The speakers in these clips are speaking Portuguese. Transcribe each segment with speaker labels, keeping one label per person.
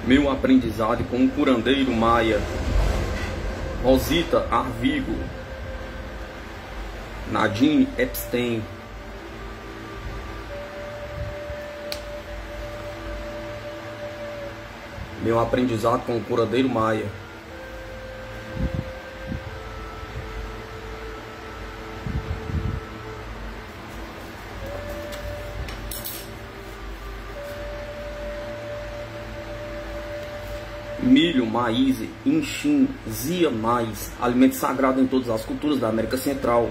Speaker 1: Meu aprendizado com o curandeiro Maia. Rosita Arvigo. Nadine Epstein. Meu aprendizado com o curandeiro Maia. Milho, maíz, inxim, zia, mais, alimento sagrado em todas as culturas da América Central,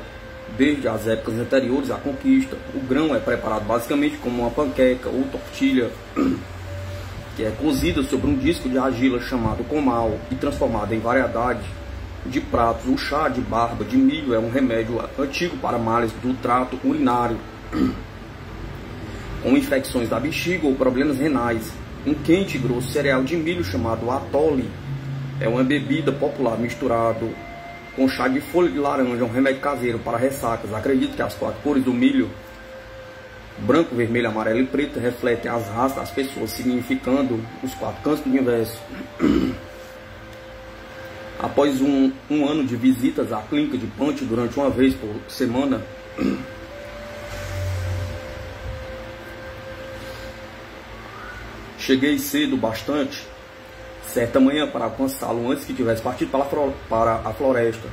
Speaker 1: desde as épocas anteriores à conquista. O grão é preparado basicamente como uma panqueca ou tortilha, que é cozida sobre um disco de argila chamado comal e transformada em variedade de pratos. O chá de barba de milho é um remédio antigo para males do trato urinário, com infecções da bexiga ou problemas renais. Um quente e grosso cereal de milho chamado atole é uma bebida popular misturado com chá de folha de laranja, um remédio caseiro para ressacas. Acredito que as 4 cores do milho, branco, vermelho, amarelo e preto, refletem as raças das pessoas, significando os 4 cantos do universo. Após um ano de visitas à clínica de Punch durante uma vez por semana, cheguei cedo bastante, certa manhã, para alcançá-lo antes que tivesse partido para a floresta.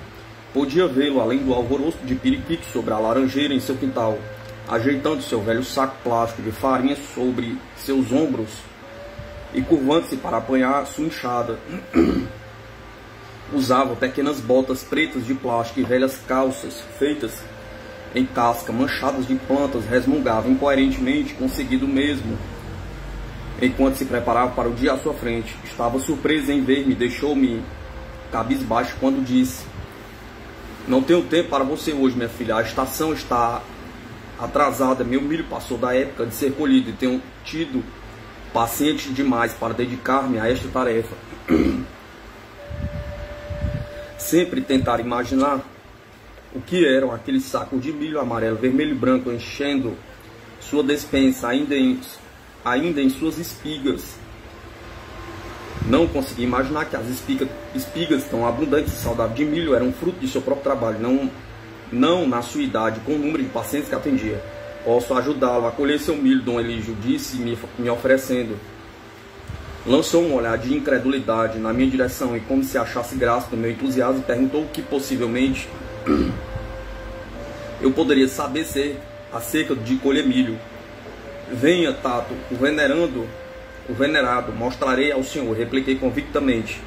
Speaker 1: Podia vê-lo além do alvoroço de periquito sobre a laranjeira em seu quintal, ajeitando seu velho saco plástico de farinha sobre seus ombros e curvando-se para apanhar sua enxada. Usava pequenas botas pretas de plástico e velhas calças feitas em casca, manchadas de plantas. Resmungava incoerentemente, conseguido mesmo. Enquanto se preparava para o dia à sua frente, estava surpresa em ver-me, deixou-me cabisbaixo quando disse: "Não tenho tempo para você hoje, minha filha. A estação está atrasada. Meu milho passou da época de ser colhido e tenho tido paciente demais para dedicar-me a esta tarefa." Sempre tentar imaginar o que eram aqueles sacos de milho amarelo, vermelho e branco enchendo sua despensa, ainda em suas espigas. Não consegui imaginar que as espigas tão abundantes e saudáveis de milho eram fruto de seu próprio trabalho, não na sua idade, com o número de pacientes que atendia. "Posso ajudá-lo a colher seu milho, Dom Elígio", disse, me oferecendo. Lançou um olhar de incredulidade na minha direção e, como se achasse graça no meu entusiasmo, perguntou o que possivelmente eu poderia saber acerca de colher milho. "Venha, Tato, o venerado, mostrarei ao senhor", repliquei convictamente.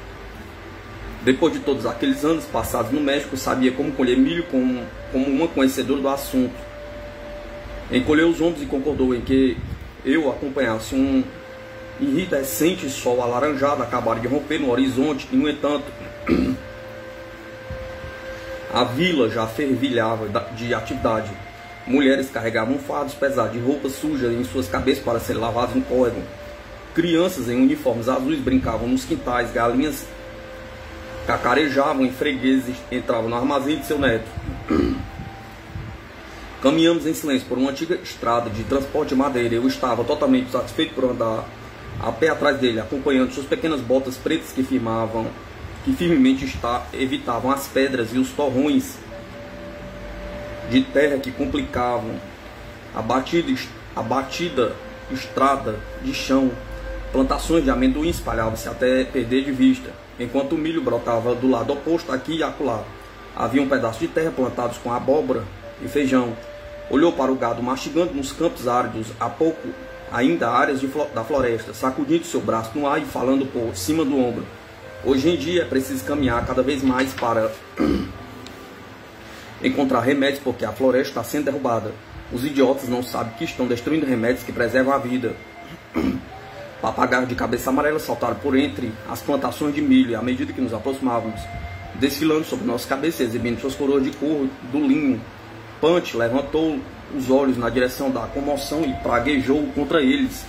Speaker 1: Depois de todos aqueles anos passados no México, sabia como colher milho como uma conhecedora do assunto. Encolheu os ombros e concordou em que eu acompanhasse um iridescente sol alaranjado acabara de romper no horizonte e, no entanto, a vila já fervilhava de atividade. Mulheres carregavam fardos pesados de roupas sujas em suas cabeças para serem lavadas no córrego. Crianças em uniformes azuis brincavam nos quintais. Galinhas cacarejavam em fregueses, entravam no armazém de seu neto. Caminhamos em silêncio por uma antiga estrada de transporte de madeira. Eu estava totalmente satisfeito por andar a pé atrás dele, acompanhando suas pequenas botas pretas que firmemente evitavam as pedras e os torrões de terra que complicavam a batida estrada de chão. Plantações de amendoim espalhavam-se até perder de vista, enquanto o milho brotava do lado oposto, aqui e acolá. Havia um pedaço de terra plantados com abóbora e feijão. Olhou para o gado mastigando nos campos áridos, há pouco ainda áreas da floresta, sacudindo seu braço no ar e falando por cima do ombro: "Hoje em dia é preciso caminhar cada vez mais para encontrar remédios, porque a floresta está sendo derrubada. Os idiotas não sabem que estão destruindo remédios que preservam a vida." Papagaios de cabeça amarela saltaram por entre as plantações de milho, e à medida que nos aproximávamos, desfilando sobre nossas cabeças, exibindo suas coroas de couro do linho. Punch levantou os olhos na direção da comoção e praguejou contra eles,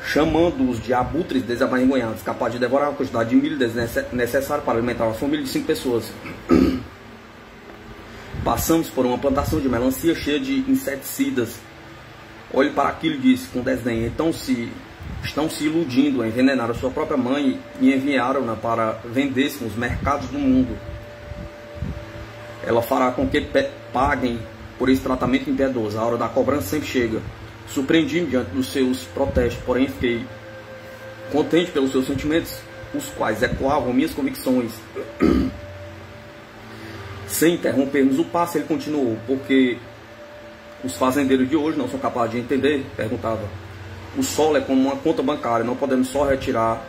Speaker 1: chamando-os de abutres desavergonhados, capazes de devorar a quantidade de milho necessária para alimentar uma família de 5 pessoas. Passamos por uma plantação de melancia cheia de inseticidas. "Olhe para aquilo", disse com desdém. "Então, se estão se iludindo, envenenaram a sua própria mãe e enviaram-na para vender-se nos mercados do mundo. Ela fará com que paguem por esse tratamento impiedoso. A hora da cobrança sempre chega. Surpreendi-me diante dos seus protestos, porém fiquei contente pelos seus sentimentos, os quais ecoavam minhas convicções. Sem interrompermos o passo, ele continuou: porque os fazendeiros de hoje não são capazes de entender? Perguntava. O solo é como uma conta bancária, não podemos só retirar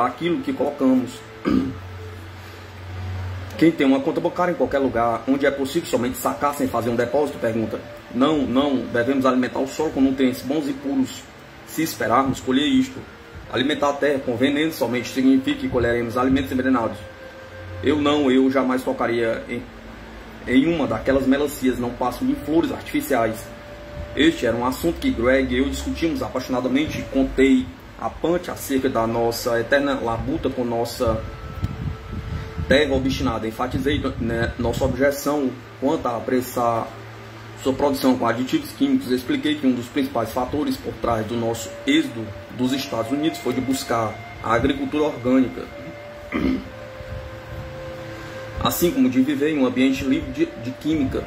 Speaker 1: aquilo que colocamos. Quem tem uma conta bancária em qualquer lugar, onde é possível somente sacar sem fazer um depósito? Pergunta. Não, devemos alimentar o solo com nutrientes bons e puros. Se esperarmos colher isto, alimentar a terra com veneno somente significa que colheremos alimentos envenenados. Eu jamais tocaria em uma daquelas melancias, não passo de flores artificiais. Este era um assunto que Greg e eu discutimos apaixonadamente. Contei a Punch acerca da nossa eterna labuta com nossa terra obstinada. Enfatizei nossa objeção quanto a apressar sua produção com aditivos químicos. Expliquei que um dos principais fatores por trás do nosso êxodo dos Estados Unidos foi de buscar a agricultura orgânica, assim como de viver em um ambiente livre de química.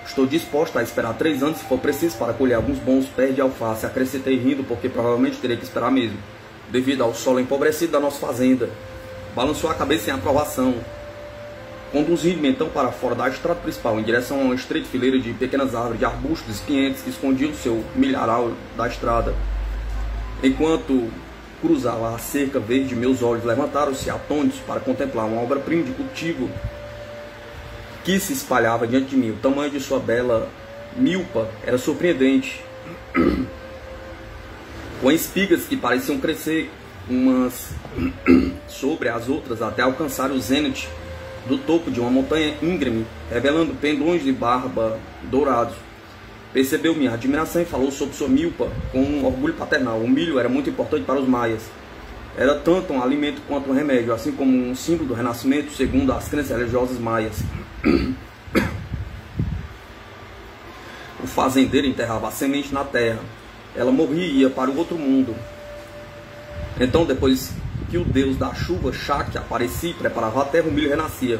Speaker 1: Estou disposto a esperar 3 anos se for preciso para colher alguns bons pés de alface. Acrescentei rindo, porque provavelmente terei que esperar mesmo, devido ao solo empobrecido da nossa fazenda. Balançou a cabeça em aprovação. Conduzindo-me então para fora da estrada principal, em direção a uma estreita fileira de pequenas árvores de arbustos espinhentos que escondiam o seu milharal da estrada. Enquanto cruzava a cerca verde, meus olhos levantaram-se atônitos para contemplar uma obra-prima de cultivo que se espalhava diante de mim. O tamanho de sua bela milpa era surpreendente, com espigas que pareciam crescer umas sobre as outras até alcançar o zênite do topo de uma montanha íngreme, revelando pendões de barba dourados. Percebeu minha admiração e falou sobre sua milpa com um orgulho paternal. O milho era muito importante para os maias. Era tanto um alimento quanto um remédio, assim como um símbolo do renascimento, segundo as crenças religiosas maias. O fazendeiro enterrava a semente na terra. Ela morria e ia para o outro mundo. Então, depois que o deus da chuva, Shak, aparecia e preparava a terra, o milho renascia.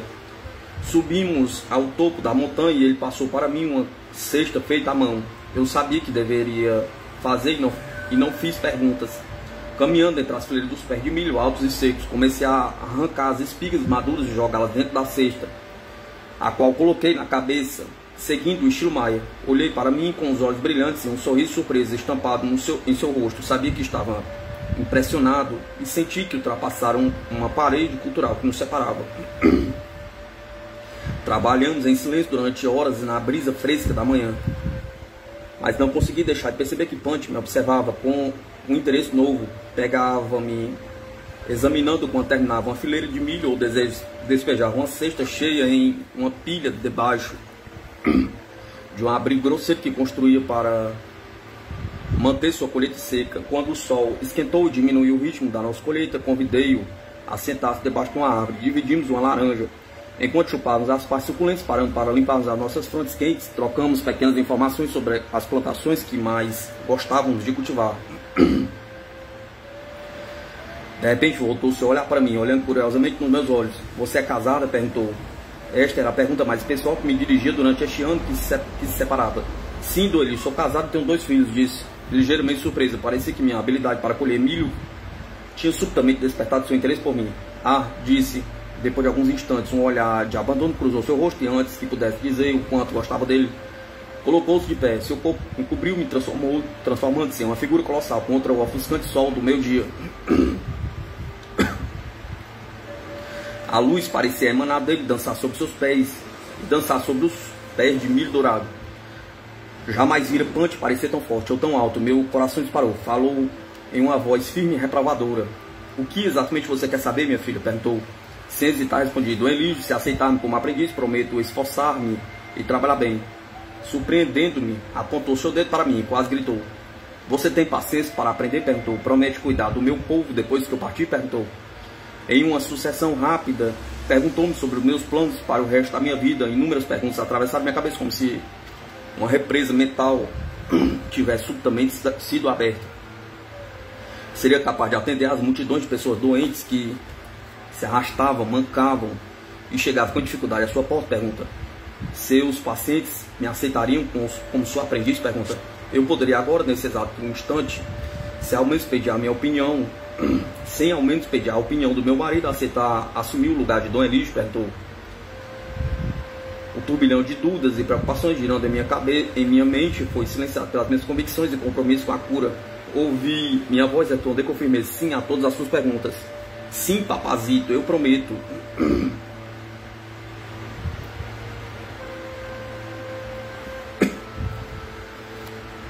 Speaker 1: Subimos ao topo da montanha e ele passou para mim uma cesta feita à mão. Eu sabia que deveria fazer e não fiz perguntas. Caminhando entre as fileiras dos pés de milho altos e secos, comecei a arrancar as espigas maduras e jogá-las dentro da cesta, a qual coloquei na cabeça, seguindo o estilo maia. Olhei para mim com os olhos brilhantes e um sorriso surpreso estampado em seu rosto. Sabia que estava impressionado e senti que ultrapassaram uma parede cultural que nos separava. Trabalhamos em silêncio durante horas na brisa fresca da manhã, mas não consegui deixar de perceber que Punch me observava com um interesse novo. Pegava-me examinando quando terminava uma fileira de milho ou despejava uma cesta cheia em uma pilha debaixo de um abrigo grosseiro que construía para manter sua colheita seca. Quando o sol esquentou e diminuiu o ritmo da nossa colheita, convidei-o a sentar-se debaixo de uma árvore. Dividimos uma laranja. Enquanto chupávamos as partes suculentas, parando para limparmos as nossas frontes quentes, trocamos pequenas informações sobre as plantações que mais gostávamos de cultivar. De repente voltou-se a olhar para mim, olhando curiosamente nos meus olhos. Você é casada? Perguntou. Esta era a pergunta mais pessoal que me dirigia durante este ano que se separava. Sim, Doyle, sou casado e tenho 2 filhos, disse, ligeiramente surpresa. Parecia que minha habilidade para colher milho tinha subitamente despertado seu interesse por mim. Ah, disse, depois de alguns instantes. Um olhar de abandono cruzou seu rosto e antes que pudesse dizer o quanto gostava dele, colocou-se de pé. Seu corpo encobriu-me, transformando-se em uma figura colossal contra o ofuscante sol do meio-dia. A luz parecia emanar dele, dançar sobre seus pés e dançar sobre os pés de milho dourado. Jamais vira Punch parecer tão forte ou tão alto. Meu coração disparou. Falou em uma voz firme e reprovadora. O que exatamente você quer saber, minha filha? Perguntou. Sem hesitar, respondi. Do Elígio, se aceitar-me como aprendiz, prometo esforçar-me e trabalhar bem. Surpreendendo-me, apontou seu dedo para mim e quase gritou. Você tem paciência para aprender? Perguntou. Promete cuidar do meu povo depois que eu partir? Perguntou. Em uma sucessão rápida, perguntou-me sobre os meus planos para o resto da minha vida. Inúmeras perguntas atravessaram minha cabeça como se uma represa mental tivesse subitamente sido aberta. seria capaz de atender às multidões de pessoas doentes que se arrastavam, mancavam e chegavam com dificuldade à sua porta? Pergunta. Seus pacientes me aceitariam como sua aprendiz? Pergunta. Eu poderia agora, nesse exato instante, sem ao menos pedir a minha opinião, sem ao menos pedir a opinião do meu marido, aceitar assumir o lugar de Dom Elígio? Perguntou. O turbilhão de dúvidas e preocupações girando em minha mente foi silenciado pelas minhas convicções e compromisso com a cura. Ouvi minha voz responder com firmeza sim a todas as suas perguntas. Sim, papazito, eu prometo.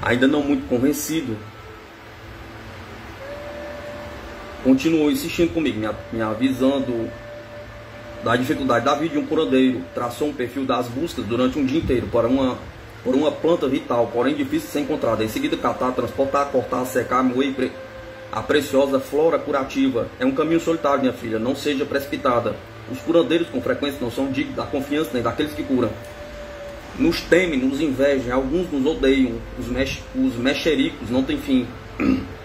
Speaker 1: Ainda não muito convencido, continuou insistindo comigo, me avisando da dificuldade da vida de um curandeiro. Traçou um perfil das buscas durante um dia inteiro por uma planta vital, porém difícil de ser encontrada. Em seguida, catar, transportar, cortar, secar, moer a preciosa flora curativa. É um caminho solitário, minha filha, não seja precipitada. Os curandeiros com frequência não são dignos da confiança nem daqueles que curam. Nos temem, nos invejam, alguns nos odeiam, os mexericos não têm fim.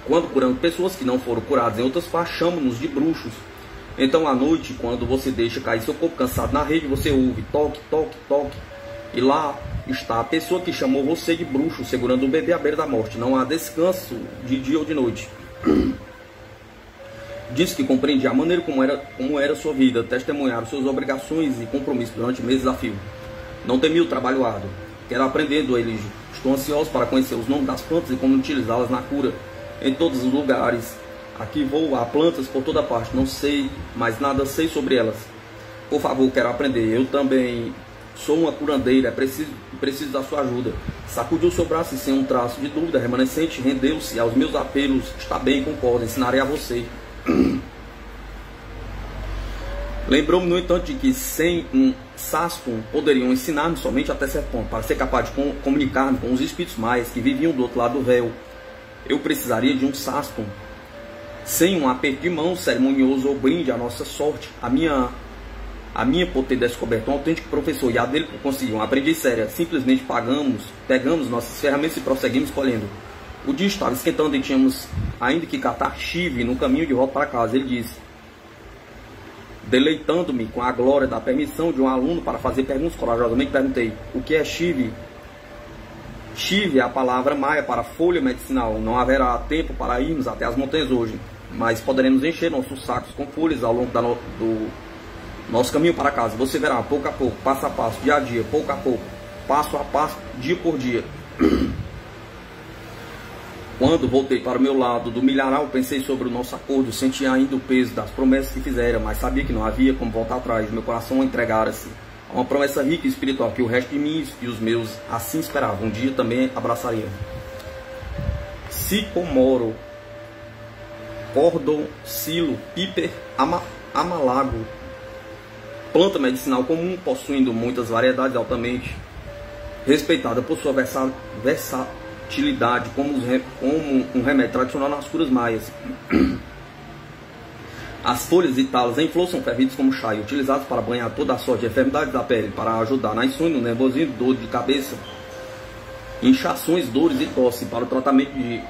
Speaker 1: Quando curamos pessoas que não foram curadas em outras partes, chamam-nos de bruxos. Então à noite, quando você deixa cair seu corpo cansado na rede, você ouve toque, toque, toque. E lá está a pessoa que chamou você de bruxo, segurando o bebê à beira da morte. Não há descanso de dia ou de noite. Disse que compreendia a maneira como era sua vida, testemunhar suas obrigações e compromissos durante meses a fio. Não temi o trabalho árduo. Quero aprender, Dom Elígio. Estou ansioso para conhecer os nomes das plantas e como utilizá-las na cura. Em todos os lugares. Aqui vou, há plantas por toda parte. Não sei, mas nada sei sobre elas. Por favor, quero aprender. Eu também sou uma curandeira. Preciso da sua ajuda. Sacudiu seu braço e sem um traço de dúvida remanescente, rendeu-se aos meus apelos. Está bem, concordo. Ensinarei a você. Lembrou-me, no entanto, de que sem um sastum poderiam ensinar-me somente até certo ponto. Para ser capaz de comunicar-me com os espíritos maias que viviam do outro lado do véu, eu precisaria de um sastum. Sem um aperto de mão cerimonioso ou brinde à nossa sorte, a minha por ter descoberto um autêntico professor e a dele por conseguir uma aprendiz séria. Simplesmente pegamos nossas ferramentas e prosseguimos colhendo. O dia estava esquentando e tínhamos ainda que catar chive no caminho de volta para casa. Ele disse, deleitando-me com a glória da permissão de um aluno para fazer perguntas, corajosamente perguntei, o que é chive? Chive é a palavra maia para folha medicinal. Não haverá tempo para irmos até as montanhas hoje, mas poderemos encher nossos sacos com folhas ao longo do nosso caminho para casa. Você verá, pouco a pouco, passo a passo, dia a dia, pouco a pouco, passo a passo, dia por dia. Quando voltei para o meu lado do milharal, pensei sobre o nosso acordo, senti ainda o peso das promessas que fizera, mas sabia que não havia como voltar atrás. Meu coração entregara-se a uma promessa rica e espiritual que o resto de mim e os meus assim esperavam. Um dia também abraçaria. Sicomoro, cordon, silo, piper, amalago. Planta medicinal comum, possuindo muitas variedades, altamente respeitada por sua versatilidade como um remédio tradicional nas curas maias. As folhas e talas em flor são fervidas como chá e utilizadas para banhar toda a sorte de enfermidades da pele, para ajudar na insônia, no nervosismo, dor de cabeça, inchações, dores e tosse, para o tratamento de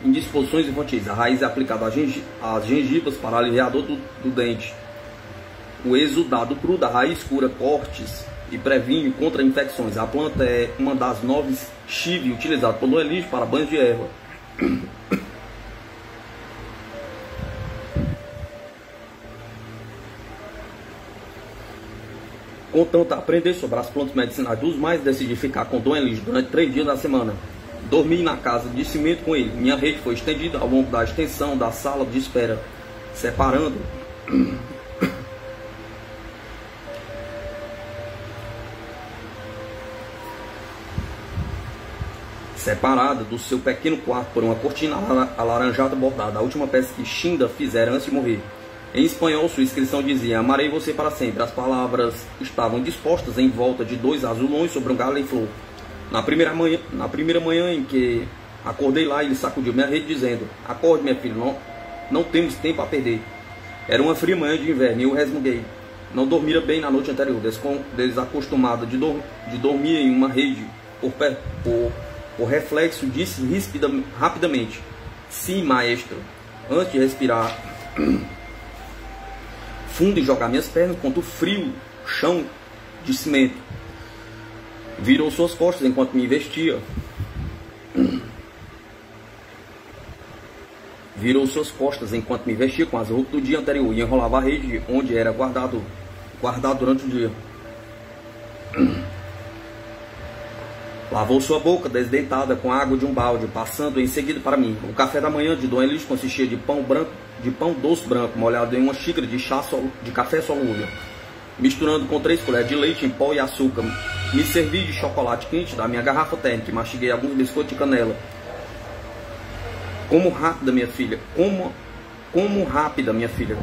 Speaker 1: indisposições infantis. A raiz é aplicada às gengivas para aliviar a dor do dente. O exudado cru da raiz cura cortes e previne contra infecções. A planta é uma das 9 chive utilizadas por Dom Elígio para banhos de erva. Contanto aprender sobre as plantas medicinais dos mais, decidi ficar com Dom Elígio durante 3 dias da semana. Dormi na casa de cimento com ele. Minha rede foi estendida ao longo da extensão da sala de espera, separada do seu pequeno quarto por uma cortina alaranjada bordada, a última peça que Shinda fizera antes de morrer. Em espanhol, sua inscrição dizia, amarei você para sempre. As palavras estavam dispostas em volta de 2 azulões sobre um galho em flor. Na primeira manhã em que acordei lá, ele sacudiu minha rede dizendo, acorde, minha filha, não temos tempo a perder. Era uma fria manhã de inverno e eu resmunguei. Não dormira bem na noite anterior, desacostumada de dormir em uma rede por reflexo, disse rapidamente, sim, maestro. antes de respirar fundo e jogar minhas pernas contra o frio chão de cimento. Virou suas costas enquanto me vestia. Virou suas costas enquanto me vestia com as roupas do dia anterior e enrolava a rede onde era guardado durante o dia. Lavou sua boca desdentada com a água de um balde, passando em seguida para mim. O café da manhã de Dona Elis consistia de pão doce branco, molhado em uma xícara de café solúvel, misturando com 3 colheres de leite em pó e açúcar. Me servi de chocolate quente da minha garrafa térmica e mastiguei alguns biscoitos de canela. Como rápida, minha filha, como rápida, minha filha,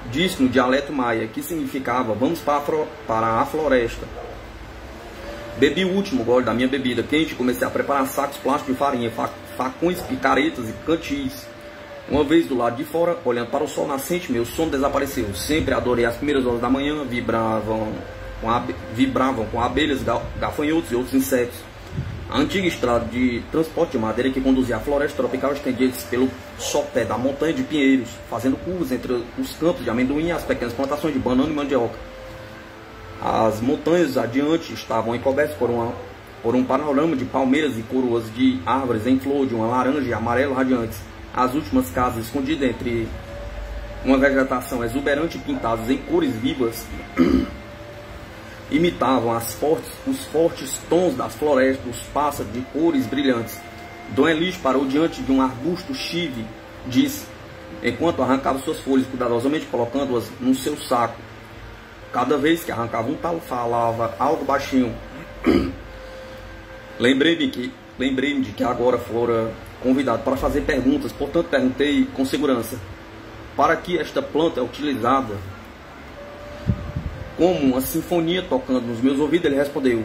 Speaker 1: disse no dialeto maia, que significava vamos para a floresta. Bebi o último gole da minha bebida quente e comecei a preparar sacos plásticos de farinha, facões, picaretas e cantis. Uma vez do lado de fora, olhando para o sol nascente, meu sono desapareceu. Sempre adorei as primeiras horas da manhã, vibravam com abelhas, gafanhotos e outros insetos. A antiga estrada de transporte de madeira que conduzia à floresta tropical estendia-se pelo sopé da montanha de pinheiros, fazendo curvas entre os campos de amendoim e as pequenas plantações de banana e mandioca. As montanhas adiante estavam encobertas por um panorama de palmeiras e coroas de árvores em flor de uma laranja e amarelo radiantes. As últimas casas, escondidas entre uma vegetação exuberante e pintadas em cores vivas, imitavam os fortes tons das florestas, dos pássaros de cores brilhantes. Dona Elis parou diante de um arbusto chive, disse, enquanto arrancava suas folhas cuidadosamente, colocando-as no seu saco. Cada vez que arrancava um talo, falava algo baixinho. Lembrei-me de que agora fora convidado para fazer perguntas, portanto perguntei com segurança: para que esta planta é utilizada? Como uma sinfonia tocando nos meus ouvidos, ele respondeu: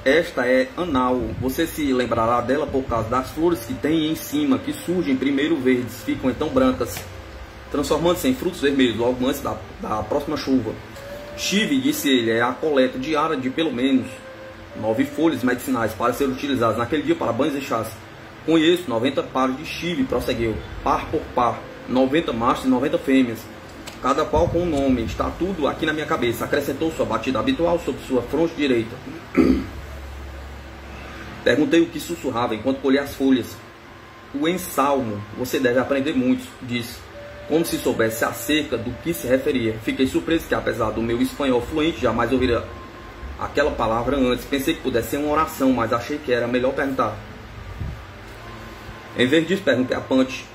Speaker 1: esta é anal. Você se lembrará dela por causa das flores que tem em cima, que surgem primeiro verdes, ficam então brancas, transformando-se em frutos vermelhos logo antes da próxima chuva. Chive, disse ele, é a coleta diária de pelo menos 9 folhas medicinais para ser utilizadas naquele dia para banhos e chás. Conheço 90 pares de chive, prosseguiu, par por par, 90 machos e 90 fêmeas, cada qual com um nome. Está tudo aqui na minha cabeça, acrescentou sua batida habitual sobre sua fronte direita. Perguntei o que sussurrava enquanto colhia as folhas. O ensalmo, você deve aprender muito, disse, como se soubesse acerca do que se referia. Fiquei surpreso que, apesar do meu espanhol fluente, jamais ouvira aquela palavra antes. Pensei que pudesse ser uma oração, mas achei que era melhor perguntar. Em vez disso, perguntei a Punch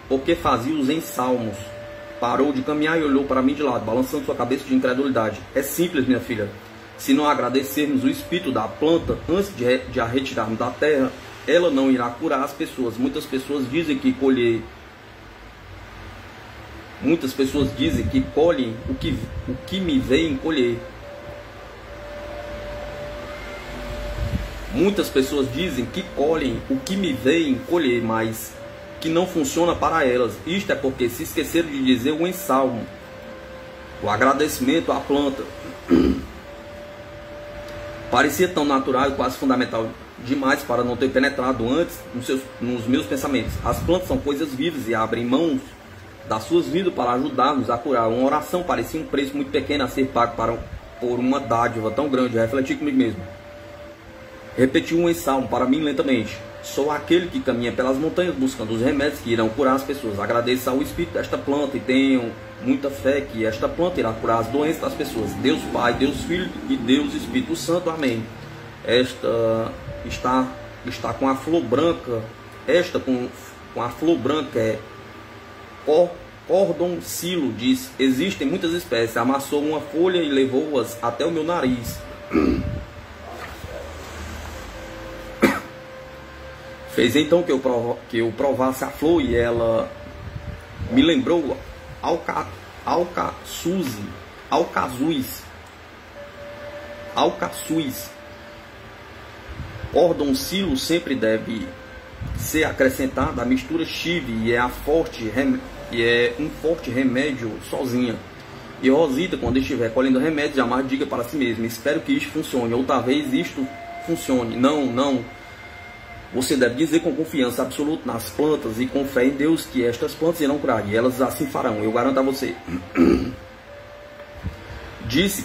Speaker 1: por que fazia os ensalmos. Parou de caminhar e olhou para mim de lado, balançando sua cabeça de incredulidade. É simples, minha filha. Se não agradecermos o espírito da planta antes de a retirarmos da terra, ela não irá curar as pessoas. Muitas pessoas dizem que colhem o que me veem colher. Muitas pessoas dizem que colhem o que me veem colher, mas que não funciona para elas. Isto é porque se esqueceram de dizer o ensalmo, o agradecimento à planta. Parecia tão natural e quase fundamental demais para não ter penetrado antes nos meus pensamentos. As plantas são coisas vivas e abrem mãos das suas vidas para ajudar-nos a curar. Uma oração parecia um preço muito pequeno a ser pago por uma dádiva tão grande. Refleti comigo mesmo. Repeti um ensalmo para mim lentamente. Sou aquele que caminha pelas montanhas buscando os remédios que irão curar as pessoas. Agradeça ao espírito desta planta e tenham muita fé que esta planta irá curar as doenças das pessoas. Deus Pai, Deus Filho e Deus Espírito Santo. Amém. Esta está com a flor branca. Esta com a flor branca é Cordoncillo, diz. Existem muitas espécies. Amassou uma folha e levou-as até o meu nariz. Fez então que eu provasse a flor e ela me lembrou alcaçuz. Cordoncillo sempre deve ser acrescentada a mistura chive e é um forte remédio sozinha. E Rosita, quando estiver colhendo remédio, jamais diga para si mesma: espero que isto funcione, ou talvez isto funcione. Não Você deve dizer com confiança absoluta nas plantas e com fé em Deus que estas plantas irão curar, e elas assim farão, eu garanto a você. Disse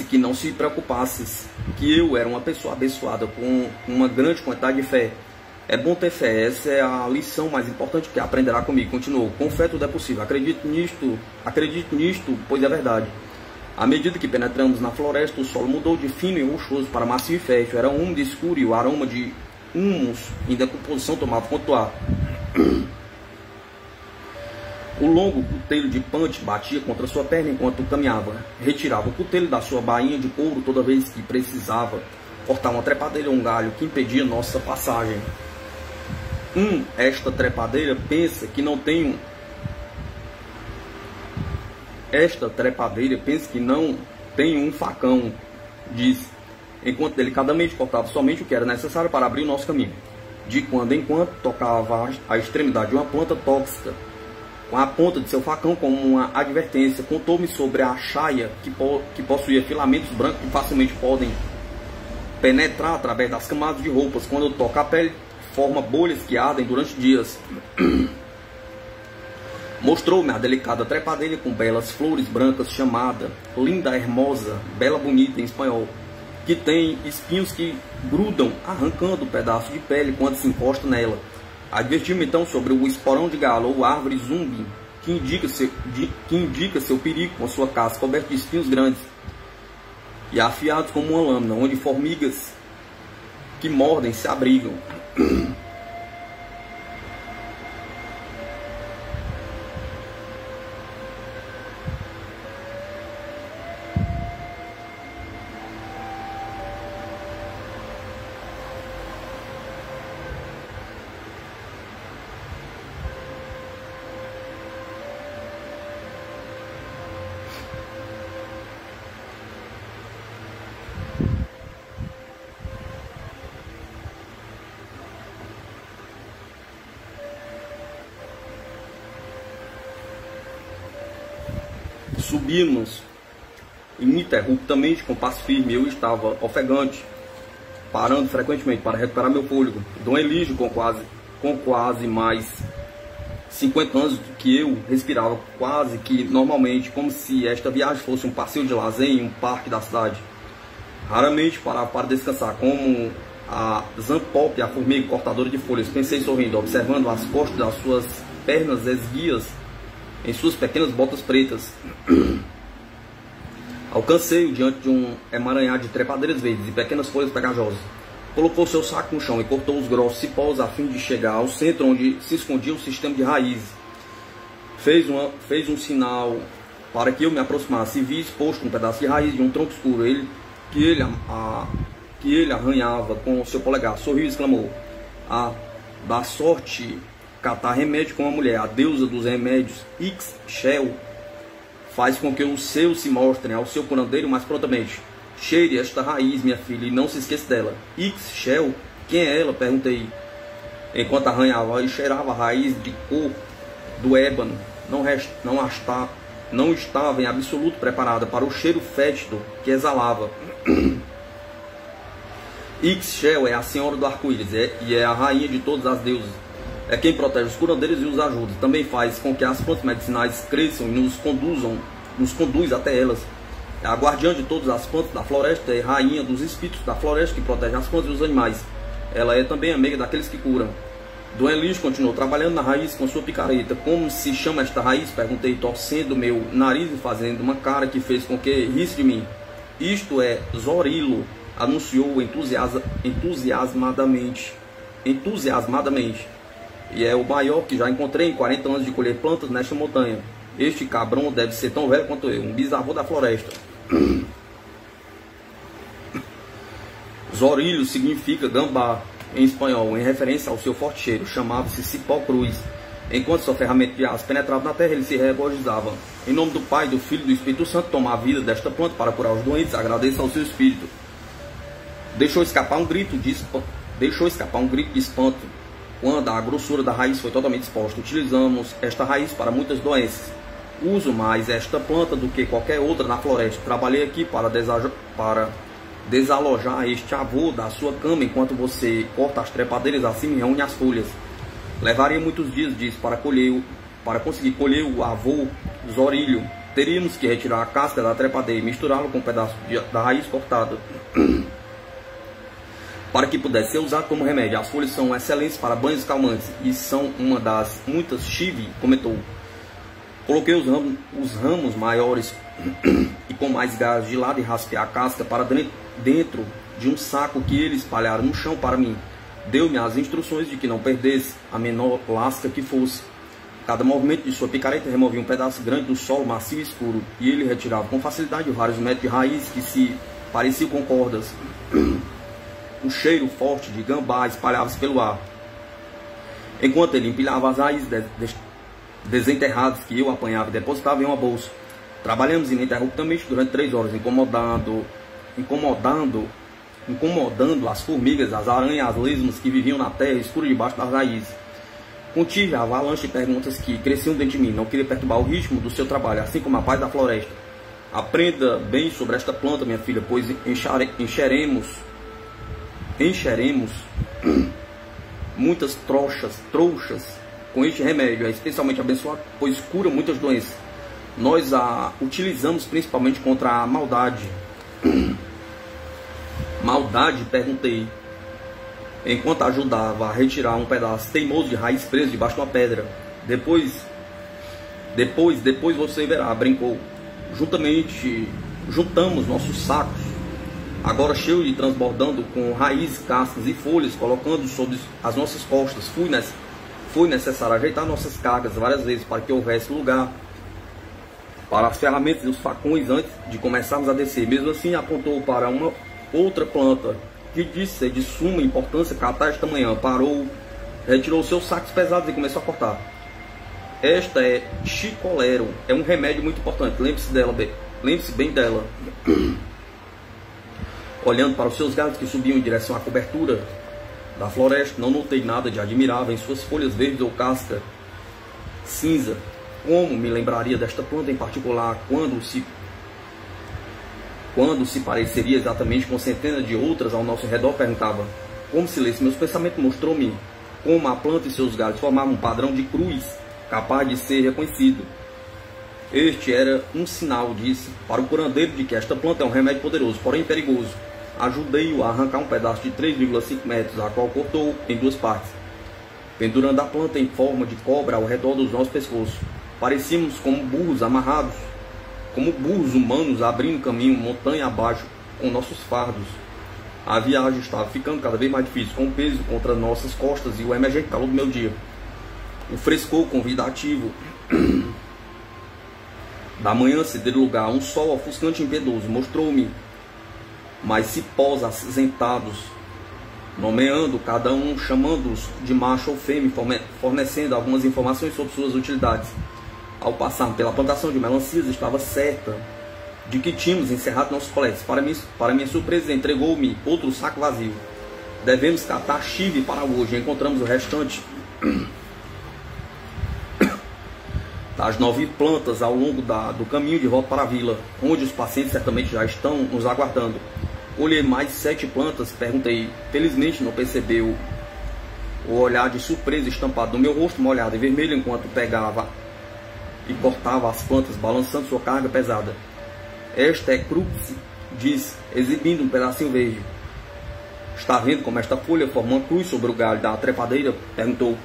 Speaker 1: que não se preocupasses, que eu era uma pessoa abençoada com uma grande quantidade de fé. É bom ter fé, essa é a lição mais importante que aprenderá comigo. Continuou, com fé tudo é possível, acredito nisto, pois é verdade. À medida que penetramos na floresta, o solo mudou de fino e rochoso para macio e fértil, era úmido e escuro, e o aroma de humus em decomposição tomava conta do ar. O longo cutelho de Punch batia contra sua perna enquanto caminhava. Retirava o cutelho da sua bainha de couro toda vez que precisava cortar uma trepadeira ou um galho que impedia nossa passagem. Esta trepadeira pensa que não tem um facão, disse, enquanto delicadamente cortava somente o que era necessário para abrir o nosso caminho. De quando em quando tocava a extremidade de uma planta tóxica com a ponta de seu facão como uma advertência. Contou-me sobre a chaia que possuía filamentos brancos que facilmente podem penetrar através das camadas de roupas. Quando toca a pele, forma bolhas que ardem durante dias. Mostrou-me a delicada trepadeira com belas flores brancas chamada linda hermosa, bela bonita em espanhol, que tem espinhos que grudam arrancando um pedaço de pele quando se encosta nela. Advertiu-me então sobre o esporão de galo ou árvore zumbi, que indica seu perigo com sua casca coberta de espinhos grandes e afiados como uma lâmina, onde formigas que mordem se abrigam. Subimos ininterruptamente com passo firme. Eu estava ofegante, parando frequentemente para recuperar meu fôlego. Dom Elígio, com quase mais 50 anos do que eu, respirava quase que normalmente, como se esta viagem fosse um passeio de lazer em um parque da cidade. Raramente parava para descansar, como a Zampop, a formiga cortadora de folhas. Pensei sorrindo, observando as costas das suas pernas esguias em suas pequenas botas pretas. Alcancei-o diante de um emaranhado de trepadeiras verdes e pequenas folhas pegajosas. Colocou seu saco no chão e cortou os grossos cipós a fim de chegar ao centro onde se escondia o sistema de raízes. Fez um sinal para que eu me aproximasse e vi exposto um pedaço de raiz de um tronco escuro, que ele arranhava com seu polegar. Sorriu e exclamou: da sorte catar remédio com uma mulher, a deusa dos remédios, Ixchel, faz com que os seus se mostrem ao seu curandeiro mais prontamente. Cheire esta raiz, minha filha, e não se esqueça dela. Ixchel? Quem é ela? Perguntei, enquanto arranhava e cheirava a raiz de cor do ébano. Não estava em absoluto preparada para o cheiro fétido que exalava. Ixchel é a senhora do arco-íris e é a rainha de todas as deusas. É quem protege os curandeiros e os ajuda. Também faz com que as plantas medicinais cresçam e nos conduz até elas. É a guardiã de todas as plantas da floresta, é rainha dos espíritos da floresta que protege as plantas e os animais. Ela é também amiga daqueles que curam. Dom Elígio continuou trabalhando na raiz com sua picareta. Como se chama esta raiz? Perguntei, torcendo meu nariz e fazendo uma cara que fez com que risse de mim. Isto é Zorilo, anunciou entusiasmadamente. E é o maior que já encontrei em 40 anos de colher plantas nesta montanha. Este cabrão deve ser tão velho quanto eu, um bisavô da floresta. Zorilho significa gambá em espanhol, em referência ao seu forte cheiro. Chamava-se Cipó Cruz. Enquanto sua ferramenta de aço penetrava na terra, ele se regozijava. Em nome do Pai, do Filho e do Espírito Santo, toma a vida desta planta para curar os doentes. Agradeça ao seu espírito. Deixou escapar um grito de espanto quando a grossura da raiz foi totalmente exposta. Utilizamos esta raiz para muitas doenças. Uso mais esta planta do que qualquer outra na floresta. Trabalhei aqui para desalojar este avô da sua cama enquanto você corta as trepadeiras acima e reúne as folhas. Levaria muitos dias disso para conseguir colher o avô zorilho. Teríamos que retirar a casca da trepadeira e misturá-lo com um pedaço da raiz cortada para que pudesse ser usado como remédio. As folhas são excelentes para banhos calmantes e são uma das muitas. Chive comentou. Coloquei os ramos maiores e com mais galhos de lado e raspei a casca para dentro de um saco que eles espalharam no chão para mim. Deu-me as instruções de que não perdesse a menor lasca que fosse. Cada movimento de sua picareta removia um pedaço grande do solo macio e escuro, e ele retirava com facilidade vários metros de raiz que se pareciam com cordas. Um cheiro forte de gambá espalhava-se pelo ar, enquanto ele empilhava as raízes desenterradas que eu apanhava e depositava em uma bolsa. Trabalhamos ininterruptamente durante 3 horas, incomodando as formigas, as aranhas, as lesmas que viviam na terra escura debaixo das raízes. Contive a avalanche de perguntas que cresciam dentro de mim. Não queria perturbar o ritmo do seu trabalho, assim como a paz da floresta. Aprenda bem sobre esta planta, minha filha, pois encheremos muitas trouxas com este remédio. É especialmente abençoado, pois cura muitas doenças. Nós a utilizamos principalmente contra a maldade. Maldade? Perguntei, enquanto ajudava a retirar um pedaço teimoso de raiz preso debaixo de uma pedra. Depois você verá, brincou. Juntamos nossos sacos, agora cheios e transbordando com raízes, cascas e folhas, colocando sobre as nossas costas. Foi necessário ajeitar nossas cargas várias vezes para que houvesse lugar para as ferramentas e os facões antes de começarmos a descer. Mesmo assim, apontou para uma outra planta que disse ser de suma importância catar esta manhã. Parou, retirou seus sacos pesados e começou a cortar. Esta é chicolero, é um remédio muito importante. Lembre-se bem dela. Olhando para os seus galhos que subiam em direção à cobertura da floresta, não notei nada de admirável em suas folhas verdes ou casca cinza. Como me lembraria desta planta em particular quando se pareceria exatamente com centenas de outras ao nosso redor? Perguntava. Como se lesse meus pensamentos, mostrou-me como a planta e seus galhos formavam um padrão de cruz capaz de ser reconhecido. Este era um sinal, disse, para o curandeiro de que esta planta é um remédio poderoso, porém perigoso. Ajudei-o a arrancar um pedaço de 3,5 metros, a qual cortou em 2 partes, pendurando a planta em forma de cobra ao redor dos nossos pescoços. Parecíamos como burros amarrados, como burros humanos abrindo caminho montanha abaixo com nossos fardos. A viagem estava ficando cada vez mais difícil, com o peso contra nossas costas e o emergente calor do meu dia. O frescor convidativo da manhã se deu lugar a um sol ofuscante e impiedoso. Mostrou-me mais cipós acinzentados, nomeando cada um, chamando-os de macho ou fêmea, fornecendo algumas informações sobre suas utilidades. Ao passar pela plantação de melancias, estava certa de que tínhamos encerrado nossos coletes. Para minha surpresa, entregou-me outro saco vazio. Devemos catar chive para hoje. Encontramos o restante das 9 plantas ao longo do caminho de volta para a vila, onde os pacientes certamente já estão nos aguardando. Olhei mais 7 plantas, perguntei. Felizmente não percebeu o olhar de surpresa estampado no meu rosto, molhado e vermelho, enquanto pegava e cortava as plantas, balançando sua carga pesada. Esta é crux, disse, exibindo um pedacinho verde. Está vendo como esta folha forma uma cruz sobre o galho da trepadeira? Perguntou.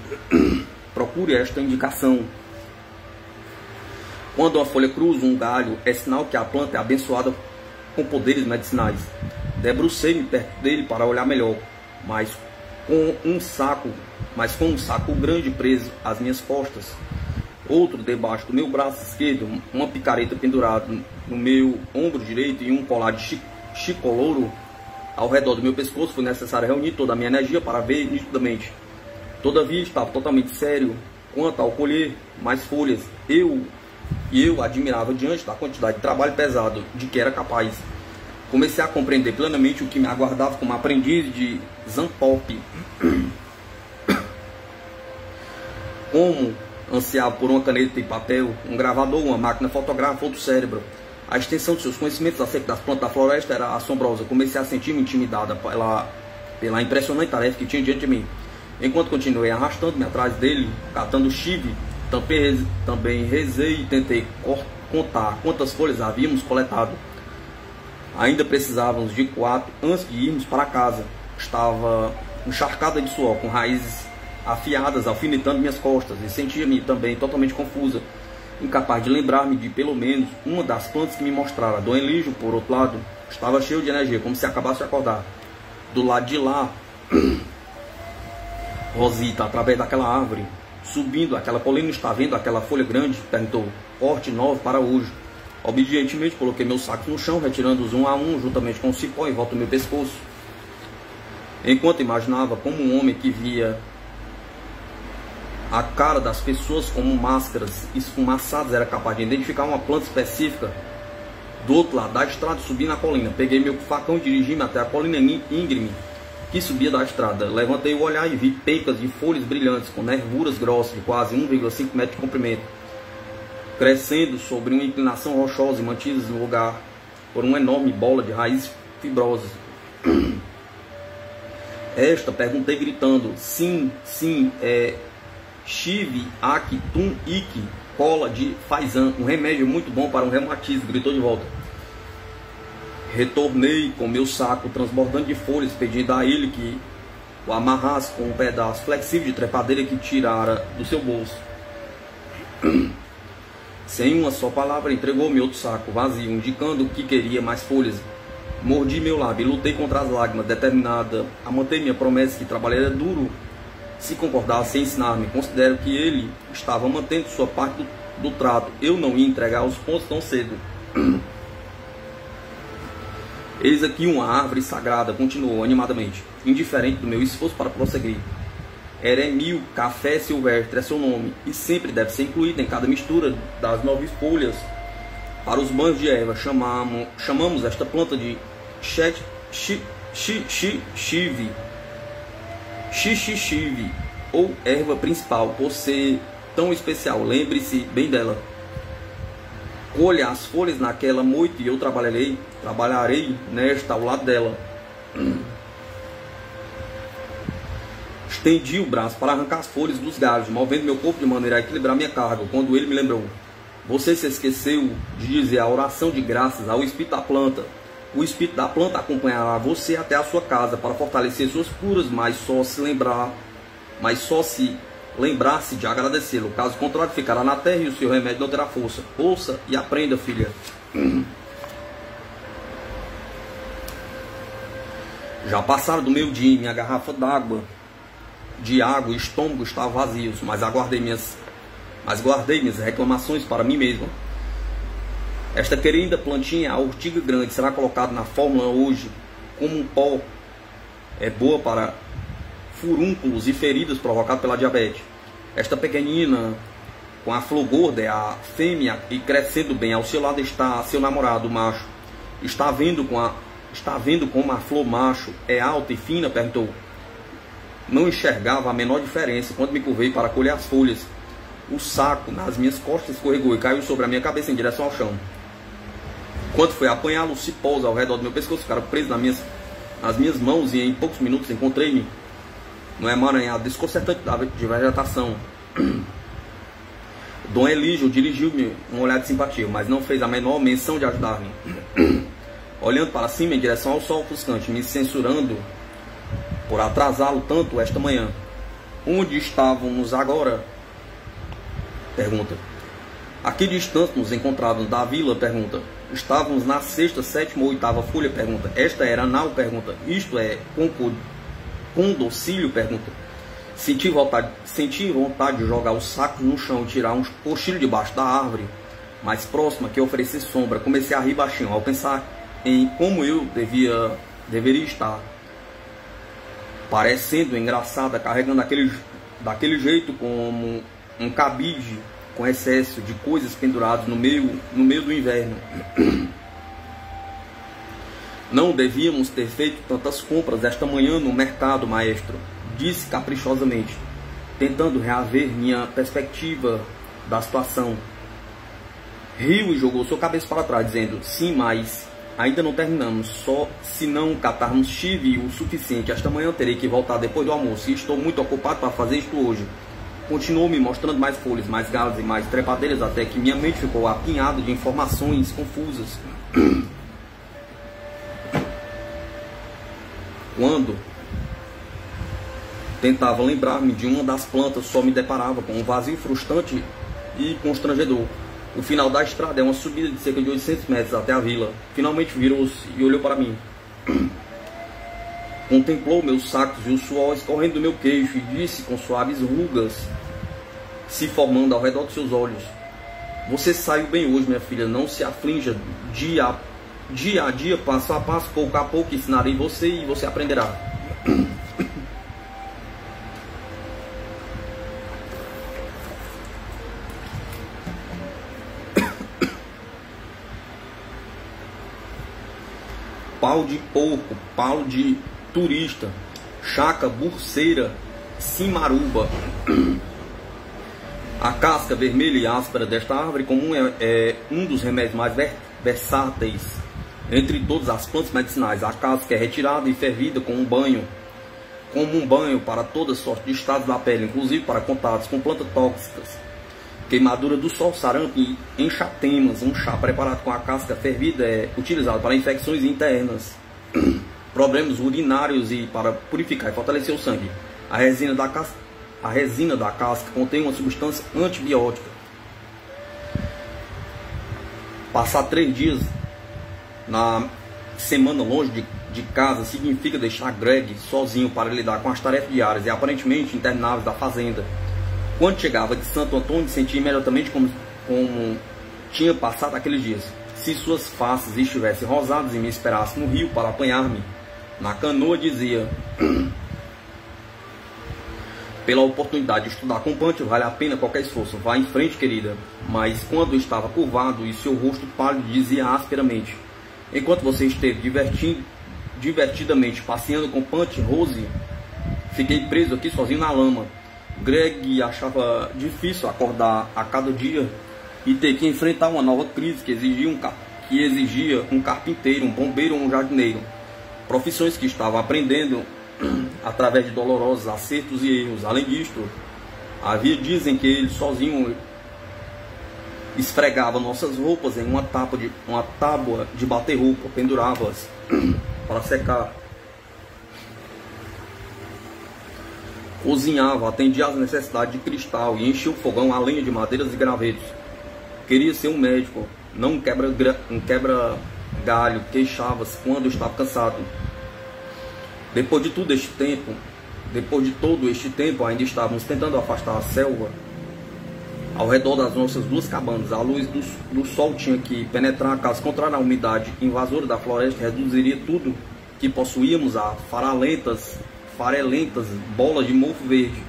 Speaker 1: Procure esta indicação. Quando uma folha cruza um galho, é sinal que a planta é abençoada com poderes medicinais. Debrucei-me perto dele para olhar melhor, mas com um saco grande preso às minhas costas, outro debaixo do meu braço esquerdo, uma picareta pendurada no meu ombro direito e um colar de chicolouro ao redor do meu pescoço. Foi necessário reunir toda a minha energia para ver nitidamente. Todavia estava totalmente sério quanto ao colher mais folhas. Eu admirava diante da quantidade de trabalho pesado de que era capaz. Comecei a compreender plenamente o que me aguardava como aprendiz de Zanpop. Como ansiava por uma caneta e papel, um gravador, uma máquina fotográfica, outro cérebro. A extensão de seus conhecimentos acerca das plantas da floresta era assombrosa. Comecei a sentir-me intimidada pela impressionante tarefa que tinha diante de mim. Enquanto continuei arrastando-me atrás dele, catando chive, também rezei e tentei contar quantas folhas havíamos coletado. Ainda precisávamos de 4 antes de irmos para casa. Estava encharcada de suor, com raízes afiadas alfinetando minhas costas, e sentia-me também totalmente confusa, incapaz de lembrar-me de pelo menos uma das plantas que me mostrara. Dom Elígio, por outro lado, estava cheio de energia, como se acabasse de acordar. Do lado de lá, Rosita, através daquela árvore, subindo aquela colina, está vendo aquela folha grande? Perguntou. Corte 9 para hoje. Obedientemente coloquei meus sacos no chão, retirando-os um a um, juntamente com o cipó em volta do meu pescoço. Enquanto imaginava como um homem que via a cara das pessoas como máscaras esfumaçadas era capaz de identificar uma planta específica, do outro lado da estrada, subi na colina. Peguei meu facão e dirigi-me até a colina íngreme que subia da estrada. Levantei o olhar e vi pencas de folhas brilhantes, com nervuras grossas de quase 1,5 metros de comprimento, crescendo sobre uma inclinação rochosa e mantidas no lugar por uma enorme bola de raízes fibrosas. Esta, perguntei gritando. Sim, é Chive Aki Tum Iki, cola de fazan, um remédio muito bom para um reumatismo, gritou de volta. Retornei com meu saco transbordando de folhas, pedindo a ele que o amarrasse com um pedaço flexível de trepadeira que tirara do seu bolso. Sem uma só palavra, entregou-me outro saco vazio, indicando que queria mais folhas. Mordi meu lábio e lutei contra as lágrimas, determinada a manter minha promessa que trabalharia duro se concordasse em ensinar-me. Considero que ele estava mantendo sua parte do trato. Eu não ia entregar os pontos tão cedo. Eis aqui uma árvore sagrada, continuou animadamente, indiferente do meu esforço para prosseguir. Eremil Café Silvestre é seu nome, e sempre deve ser incluído em cada mistura das 9 folhas. Para os banhos de erva, chamamos esta planta de Xixixive, ou erva principal, por ser tão especial. Lembre-se bem dela. Colha as folhas naquela moita e eu trabalharei nesta ao lado dela. Estendi o braço para arrancar as folhas dos galhos, movendo meu corpo de maneira a equilibrar minha carga, quando ele me lembrou. Você se esqueceu de dizer a oração de graças ao espírito da planta. O espírito da planta acompanhará você até a sua casa para fortalecer suas curas, mas só se lembrar-se de agradecê-lo. Caso contrário, ficará na terra e o seu remédio não terá força. Ouça e aprenda, filha. Já passaram do meio-dia e minha garrafa de água e estômago estavam vazios, mas guardei minhas reclamações para mim mesmo. Esta querida plantinha, a urtiga grande, será colocada na fórmula hoje como um pó. É boa para furúnculos e feridas provocadas pela diabetes. Esta pequenina, com a flor gorda, é a fêmea e crescendo bem. Ao seu lado está seu namorado, o macho. Está vendo como a flor macho é alta e fina? Perguntou. Não enxergava a menor diferença quando me curvei para colher as folhas. O saco nas minhas costas escorregou e caiu sobre a minha cabeça em direção ao chão. Quando foi apanhá-lo, os cipós ao redor do meu pescoço ficaram presos nas minhas mãos e em poucos minutos encontrei-me no emaranhado desconcertante de vegetação. Dom Elígio dirigiu-me um olhar de simpatia, mas não fez a menor menção de ajudar-me. Olhando para cima em direção ao sol ofuscante, me censurando por atrasá-lo tanto esta manhã. Onde estávamos agora? Pergunta. A que distância nos encontrávamos da vila? Pergunta. Estávamos na 6ª, 7ª ou 8ª folha? Pergunta. Esta era nau? Pergunta. Isto é condocílio? Pergunta. Senti vontade de jogar os sacos no chão e tirar um cochilo debaixo da árvore mais próxima que oferecesse sombra. Comecei a rir baixinho ao pensar em como eu deveria estar, parecendo engraçada, carregando daquele jeito como um cabide com excesso de coisas penduradas no meio do inverno. Não devíamos ter feito tantas compras esta manhã no mercado, maestro, disse caprichosamente, tentando reaver minha perspectiva da situação. Riu e jogou sua cabeça para trás, dizendo: sim, mas ainda não terminamos. Só se não catarmos chive o suficiente. Esta manhã terei que voltar depois do almoço e estou muito ocupado para fazer isto hoje. Continuou me mostrando mais folhas, mais galhos e mais trepadeiras, até que minha mente ficou apinhada de informações confusas. Quando tentava lembrar-me de uma das plantas, só me deparava com um vazio frustrante e constrangedor. O final da estrada é uma subida de cerca de 800 metros até a vila. Finalmente virou-se e olhou para mim. Contemplou meus sacos e o suor escorrendo do meu queixo e disse com suaves rugas se formando ao redor dos seus olhos: você saiu bem hoje, minha filha. Não se aflinja. Dia a dia, passo a passo, pouco a pouco, ensinarei você e você aprenderá. Pau de porco, pau de turista, chaca, burceira, cimaruba. A casca vermelha e áspera desta árvore comum é um dos remédios mais versáteis entre todas as plantas medicinais. A casca é retirada e fervida como um banho para toda sorte de estados da pele, inclusive para contatos com plantas tóxicas. Queimadura do sol, sarampo e enxatemas. Um chá preparado com a casca fervida é utilizado para infecções internas, problemas urinários e para purificar e fortalecer o sangue. A resina da casca contém uma substância antibiótica. Passar 3 dias na semana longe de casa significa deixar Greg sozinho para lidar com as tarefas diárias e aparentemente intermináveis da fazenda. Quando chegava de Santo Antônio, sentia imediatamente como tinha passado aqueles dias. Se suas faces estivessem rosadas e me esperasse no rio para apanhar-me na canoa, dizia: pela oportunidade de estudar com Punch, vale a pena qualquer esforço. Vá em frente, querida. Mas quando estava curvado e seu rosto pálido, dizia asperamente: enquanto você esteve divertidamente passeando com Punch, Rose, fiquei preso aqui sozinho na lama. Greg achava difícil acordar a cada dia e ter que enfrentar uma nova crise que exigia um carpinteiro, um bombeiro ou um jardineiro. Profissões que estava aprendendo através de dolorosos acertos e erros. Além disto, dizem que ele sozinho esfregava nossas roupas em uma tábua de bater roupa, pendurava-as para secar. Cozinhava, atendia às necessidades de cristal e enchia o fogão a lenha de madeiras e gravetos. Queria ser um médico, não um quebra-galho, queixava-se quando estava cansado. Depois de todo este tempo, ainda estávamos tentando afastar a selva ao redor das nossas 2 cabanas. A luz do sol tinha que penetrar, caso contrário, a umidade invasora da floresta reduziria tudo que possuíamos a farelentas bolas de mofo verde.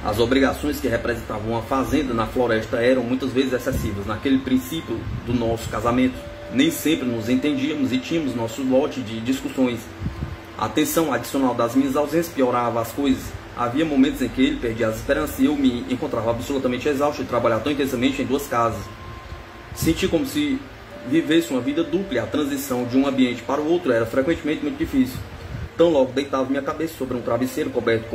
Speaker 1: As obrigações que representavam uma fazenda na floresta eram muitas vezes excessivas. Naquele princípio do nosso casamento, nem sempre nos entendíamos e tínhamos nosso lote de discussões. A tensão adicional das minhas ausências piorava as coisas. Havia momentos em que ele perdia as esperanças e eu me encontrava absolutamente exausto de trabalhar tão intensamente em 2 casas. Senti como se vivesse uma vida dupla e a transição de um ambiente para o outro era frequentemente muito difícil. Tão logo deitava minha cabeça sobre um travesseiro coberto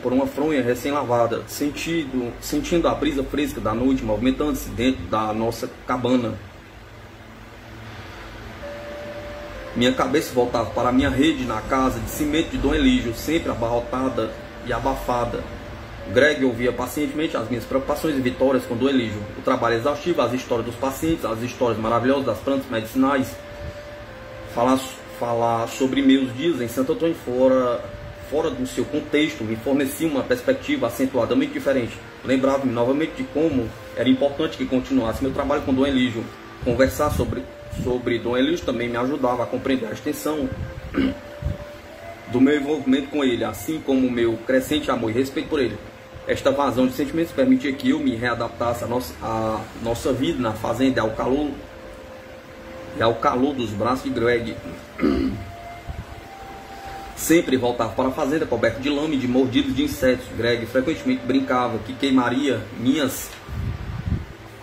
Speaker 1: por uma fronha recém-lavada, sentindo a brisa fresca da noite movimentando-se dentro da nossa cabana. Minha cabeça voltava para a minha rede na casa de cimento de Dom Elígio, sempre abarrotada e abafada. Greg ouvia pacientemente as minhas preocupações e vitórias com Dom Elígio, o trabalho exaustivo, as histórias dos pacientes, as histórias maravilhosas das plantas medicinais. Falar sobre meus dias em Santo Antônio fora do seu contexto me fornecia uma perspectiva acentuadamente diferente. Lembrava-me novamente de como era importante que continuasse meu trabalho com Dom Elígio. Conversar sobre Dom Elígio também me ajudava a compreender a extensão do meu envolvimento com ele, assim como o meu crescente amor e respeito por ele. Esta vazão de sentimentos permitia que eu me readaptasse à nossa vida na fazenda e ao calor dos braços de Greg. Sempre voltava para a fazenda coberto de lama e de mordidos de insetos. Greg frequentemente brincava que queimaria minhas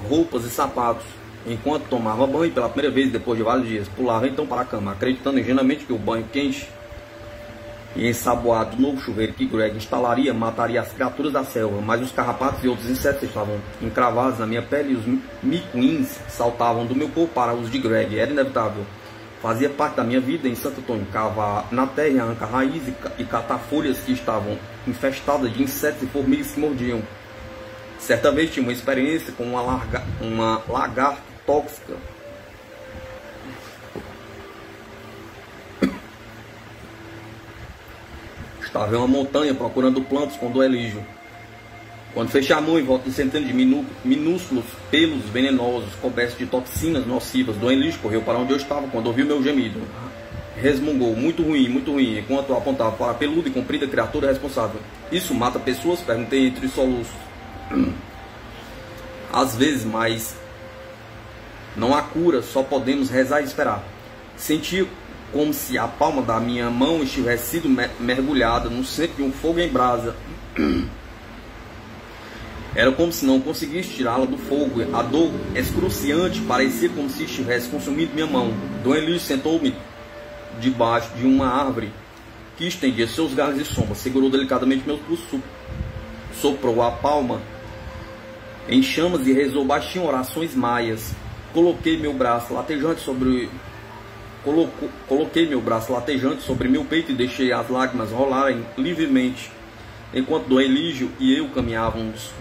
Speaker 1: roupas e sapatos enquanto tomava banho pela primeira vez depois de vários dias. Pulava então para a cama, acreditando ingenuamente que o banho quente e ensaboado do novo chuveiro que Greg instalaria mataria as criaturas da selva, mas os carrapatos e outros insetos estavam encravados na minha pele e os micuins saltavam do meu corpo para os de Greg. Era inevitável. Fazia parte da minha vida em Santo Antônio, cavar na terra, arrancar raízes e catar folhas que estavam infestadas de insetos e formigas que mordiam. Certa vez tive uma experiência com uma lagarta tóxica. Estava em uma montanha procurando plantas com duelígio. Quando fechei a mão em volta de centenas de minúsculos pelos venenosos, cobertos de toxinas nocivas, do Enlist correu para onde eu estava quando ouviu meu gemido. Resmungou, muito ruim, enquanto apontava para a peluda e comprida criatura responsável. Isso mata pessoas? Perguntei entre soluços. Às vezes, mas não há cura, só podemos rezar e esperar. Senti como se a palma da minha mão estivesse sido mergulhada no centro de um fogo em brasa. Era como se não conseguisse tirá-la do fogo. A dor excruciante parecia como se estivesse consumindo minha mão. Dom Elísio sentou-me debaixo de uma árvore que estendia seus galhos de sombra. Segurou delicadamente meu pulso, soprou a palma em chamas e rezou baixinho orações maias. Coloquei meu braço latejante sobre meu peito e deixei as lágrimas rolarem livremente, enquanto Dom Elígio e eu caminhávamos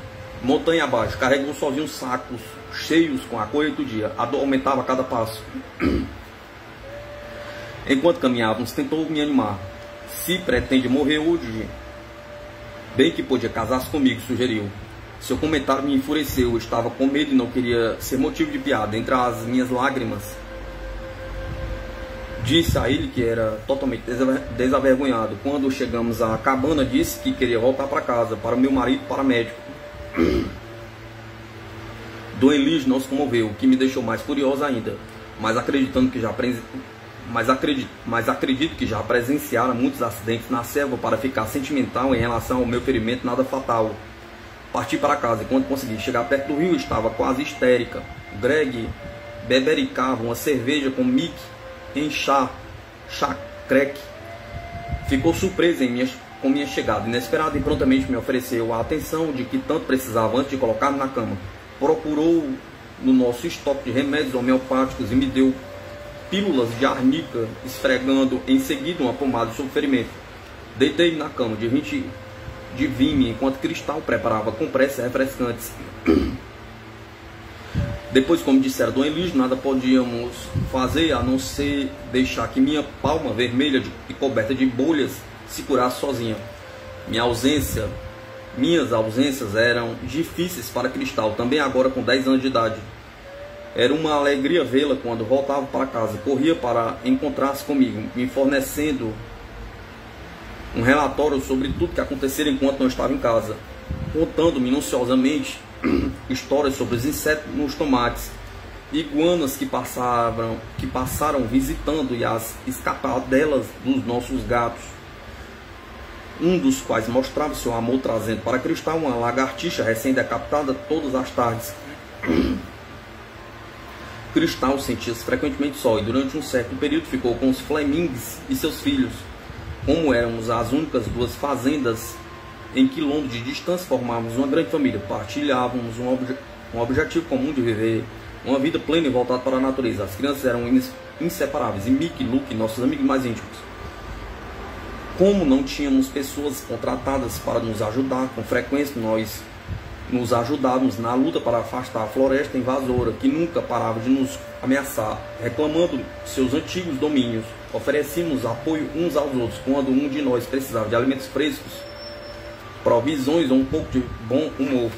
Speaker 1: montanha abaixo, carregando sozinho sacos cheios com a colheita do dia. A dor aumentava a cada passo. Enquanto caminhávamos, tentou me animar. Se pretende morrer hoje, bem que podia casar-se comigo, sugeriu. Seu comentário me enfureceu. Eu estava com medo e não queria ser motivo de piada. Entre as minhas lágrimas, disse a ele que era totalmente desavergonhado. Quando chegamos à cabana, disse que queria voltar para casa, para o meu marido paramédico. Dom Elígio não se comoveu, o que me deixou mais curiosa ainda. Mas acredito que já presenciara muitos acidentes na selva para ficar sentimental em relação ao meu ferimento nada fatal. Parti para casa e quando consegui chegar perto do rio estava quase histérica. Greg bebericava uma cerveja com Mick em chá-creque. Ficou surpreso com minha chegada, inesperada, e prontamente me ofereceu a atenção de que tanto precisava antes de colocar-me na cama. Procurou no nosso estoque de remédios homeopáticos e me deu pílulas de arnica, esfregando em seguida uma pomada sobre o ferimento. Deitei na cama de vinho enquanto Cristal preparava compressas refrescantes. Depois, como dissera Dom Elígio, nada podíamos fazer a não ser deixar que minha palma vermelha e coberta de bolhas se curasse sozinha. Minhas ausências eram difíceis para Cristal, também agora com 10 anos de idade. Era uma alegria vê-la quando voltava para casa. Corria para encontrar-se comigo, me fornecendo um relatório sobre tudo que acontecera enquanto não estava em casa, contando minuciosamente histórias sobre os insetos nos tomates, iguanas que passaram visitando e as escapadelas dos nossos gatos, um dos quais mostrava seu amor trazendo para Cristal uma lagartixa recém-decapitada todas as tardes. Cristal sentia-se frequentemente só e durante um certo período ficou com os Flemings e seus filhos. Como éramos as únicas duas fazendas em quilômetros de distância, formávamos uma grande família. Partilhávamos um objetivo comum de viver uma vida plena e voltada para a natureza. As crianças eram inseparáveis, e Mick e Luke, nossos amigos mais íntimos. Como não tínhamos pessoas contratadas para nos ajudar, com frequência nós nos ajudávamos na luta para afastar a floresta invasora, que nunca parava de nos ameaçar, reclamando seus antigos domínios. Oferecíamos apoio uns aos outros quando um de nós precisava de alimentos frescos, provisões ou um pouco de bom humor.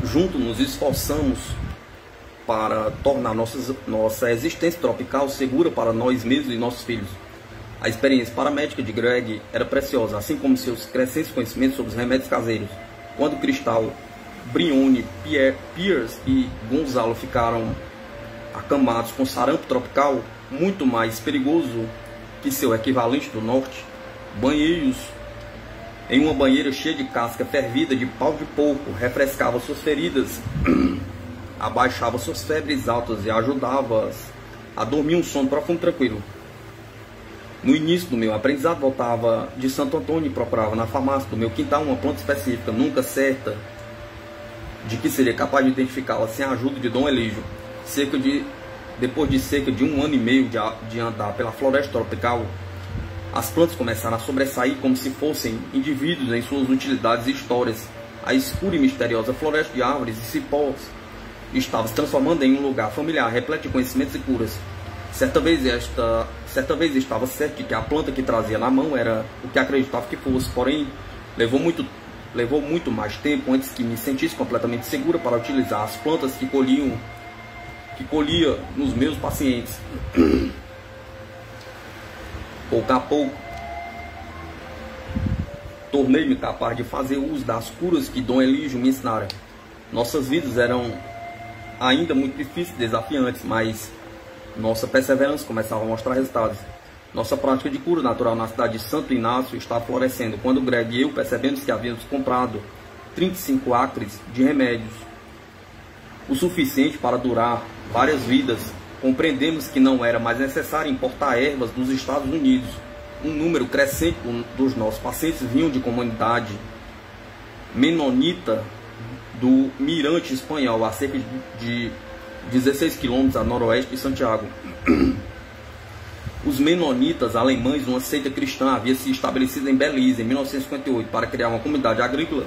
Speaker 1: Juntos nos esforçamos para tornar nossa existência tropical segura para nós mesmos e nossos filhos. A experiência paramédica de Greg era preciosa, assim como seus crescentes conhecimentos sobre os remédios caseiros. Quando Cristal, Brione, Pierce e Gonzalo ficaram acamados com sarampo tropical, muito mais perigoso que seu equivalente do norte, banheiros em uma banheira cheia de casca fervida de pau de porco, refrescava suas feridas, abaixava suas febres altas e ajudava-as a dormir um sono profundo e tranquilo. No início do meu aprendizado, voltava de Santo Antônio e procurava na farmácia do meu quintal uma planta específica, nunca certa de que seria capaz de identificá-la sem a ajuda de Dom Elígio. Depois de cerca de 1 ano e meio de andar pela floresta tropical, as plantas começaram a sobressair como se fossem indivíduos em suas utilidades e histórias. A escura e misteriosa floresta de árvores e cipós estava se transformando em um lugar familiar, repleto de conhecimentos e curas. Certa vez estava certo de que a planta que trazia na mão era o que acreditava que fosse, porém levou muito mais tempo antes que me sentisse completamente segura para utilizar as plantas que colhia nos meus pacientes. Pouco a pouco, tornei-me capaz de fazer uso das curas que Dom Elígio me ensinara. Nossas vidas eram ainda muito difíceis e desafiantes, mas nossa perseverança começava a mostrar resultados. Nossa prática de cura natural na cidade de Santo Inácio estava florescendo, quando Greg e eu percebemos que havíamos comprado 35 acres de remédios, o suficiente para durar várias vidas. Compreendemos que não era mais necessário importar ervas dos Estados Unidos. Um número crescente dos nossos pacientes vinham de comunidade menonita do Mirante Espanhol, a cerca de 16 quilômetros a noroeste de Santiago. Os menonitas alemães, uma seita cristã, havia se estabelecido em Belize em 1958 para criar uma comunidade agrícola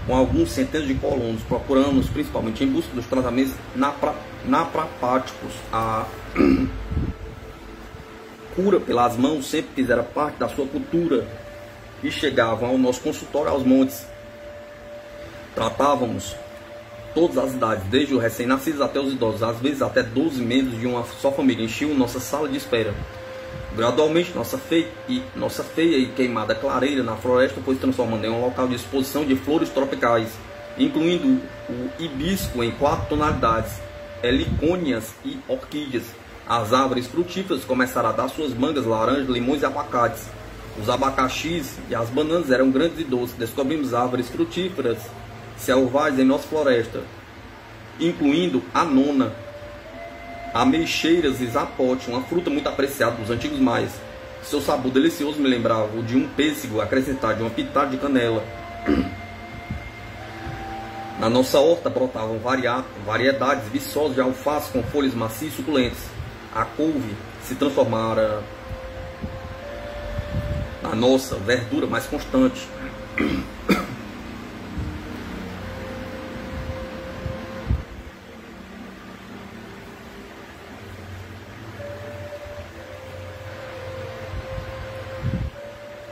Speaker 1: com alguns centenas de colonos. Procuramos principalmente em busca dos tratamentos naprapáticos. A cura pelas mãos sempre fizera parte da sua cultura e chegavam ao nosso consultório aos montes. Tratávamos todas as idades, desde os recém-nascidos até os idosos, às vezes até 12 membros de uma só família enchiam nossa sala de espera. Gradualmente, nossa feia e queimada clareira na floresta foi se transformando em um local de exposição de flores tropicais, incluindo o hibisco em 4 tonalidades, helicônias e orquídeas. As árvores frutíferas começaram a dar suas mangas, laranjas, limões e abacates. Os abacaxis e as bananas eram grandes e doces. Descobrimos árvores frutíferas selvagens em nossa floresta, incluindo a nona, ameixeiras e zapote, uma fruta muito apreciada dos antigos maias. Seu sabor delicioso me lembrava o de um pêssego acrescentado de uma pitada de canela. Na nossa horta brotavam variedades viçosas de alface com folhas macias e suculentas. A couve se transformara na nossa verdura mais constante.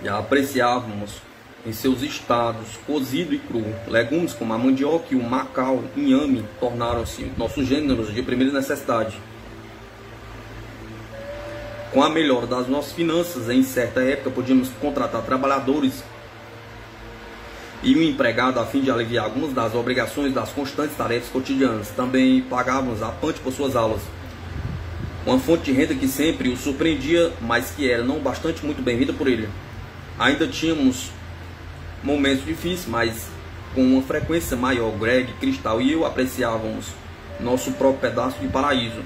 Speaker 1: E apreciávamos em seus estados, cozido e cru. Legumes como a mandioca e o macau, inhame, tornaram-se nossos gêneros de primeira necessidade. Com a melhora das nossas finanças, em certa época podíamos contratar trabalhadores e um empregado a fim de aliviar algumas das obrigações das constantes tarefas cotidianas. Também pagávamos a Pante por suas aulas. Uma fonte de renda que sempre o surpreendia, mas que era não bastante muito bem-vinda por ele. Ainda tínhamos momentos difíceis, mas com uma frequência maior. Greg, Cristal e eu apreciávamos nosso próprio pedaço de paraíso.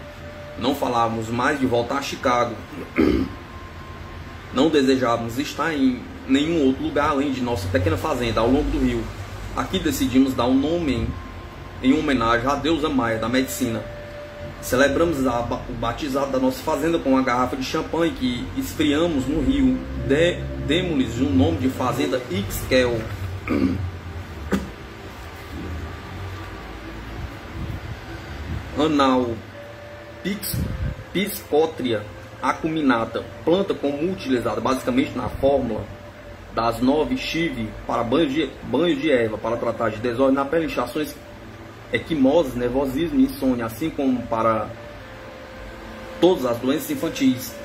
Speaker 1: Não falávamos mais de voltar a Chicago. Não desejávamos estar em nenhum outro lugar além de nossa pequena fazenda ao longo do rio. Aqui decidimos dar um nome em homenagem à deusa maia da medicina. Celebramos o batizado da nossa fazenda com uma garrafa de champanhe que esfriamos no rio. Demos-lhes o nome de Fazenda Ixquel. Anal Piscotria acuminata, planta comum utilizada basicamente na fórmula das 9 chive para banhos de erva, para tratar de desordem na pele, inchações, equimoses, nervosismo e insônia, assim como para todas as doenças infantis.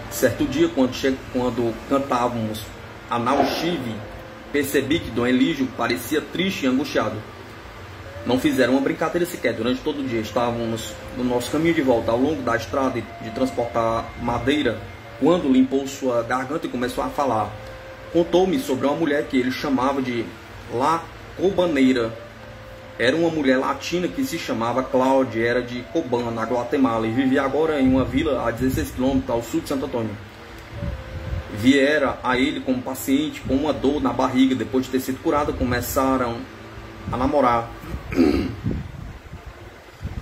Speaker 1: Certo dia, quando cantávamos Anal Chive, percebi que Dom Elígio parecia triste e angustiado. Não fizeram uma brincadeira sequer durante todo o dia. Estávamos no nosso caminho de volta ao longo da estrada de transportar madeira, quando limpou sua garganta e começou a falar. Contou-me sobre uma mulher que ele chamava de La Cobaneira. Era uma mulher latina que se chamava Cláudia, era de Cobán, na Guatemala, e vivia agora em uma vila a 16 km ao sul de Santo Antônio. Viera a ele como paciente com uma dor na barriga. Depois de ter sido curada, começaram a namorar.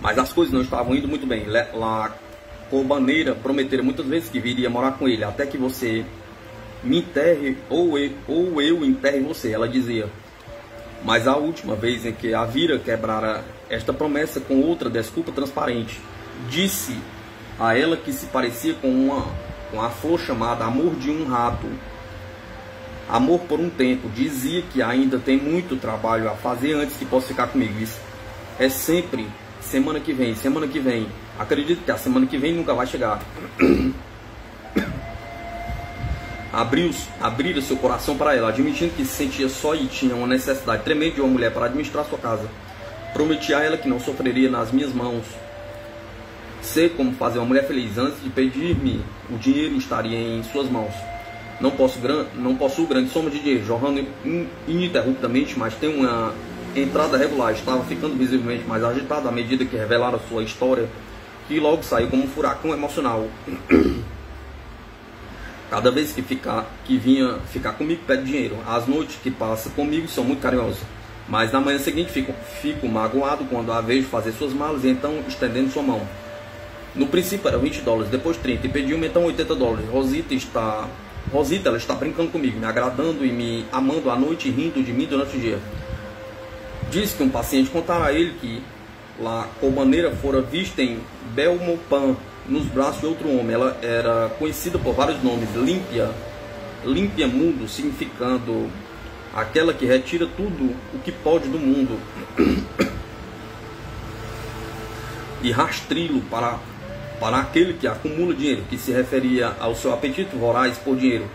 Speaker 1: Mas as coisas não estavam indo muito bem. La Cobaneira prometera muitas vezes que viria morar com ele, até que você me enterre ou eu enterre você, ela dizia. Mas a última vez em que a vira quebrara esta promessa com outra desculpa transparente, disse a ela que se parecia com a flor chamada amor de um rato. Amor por um tempo. Dizia que ainda tem muito trabalho a fazer antes que possa ficar comigo. Isso é sempre semana que vem, semana que vem. Acredito que a semana que vem nunca vai chegar. Abrira seu coração para ela, admitindo que se sentia só e tinha uma necessidade tremenda de uma mulher para administrar sua casa. Prometi a ela que não sofreria nas minhas mãos. Sei como fazer uma mulher feliz. Antes de pedir-me o dinheiro, estaria em suas mãos. Não possuo grande soma de dinheiro, jorrando ininterruptamente, mas tem uma entrada regular. Estava ficando visivelmente mais agitado à medida que revelara sua história, que logo saiu como um furacão emocional. Cada vez que vinha ficar comigo, pede dinheiro. As noites que passa comigo são muito carinhosas, mas na manhã seguinte fico magoado quando a vejo fazer suas malas e então estendendo sua mão. No princípio era $20, depois 30 e pediu-me então $80. Rosita, ela está brincando comigo, me agradando e me amando à noite e rindo de mim durante o dia. Diz que um paciente contara a ele que La Cobaneira fora vista em Belmopan, nos braços de outro homem. Ela era conhecida por vários nomes. Límpia Mundo, significando aquela que retira tudo o que pode do mundo. E Rastrilo, para aquele que acumula dinheiro, que se referia ao seu apetite voraz por dinheiro.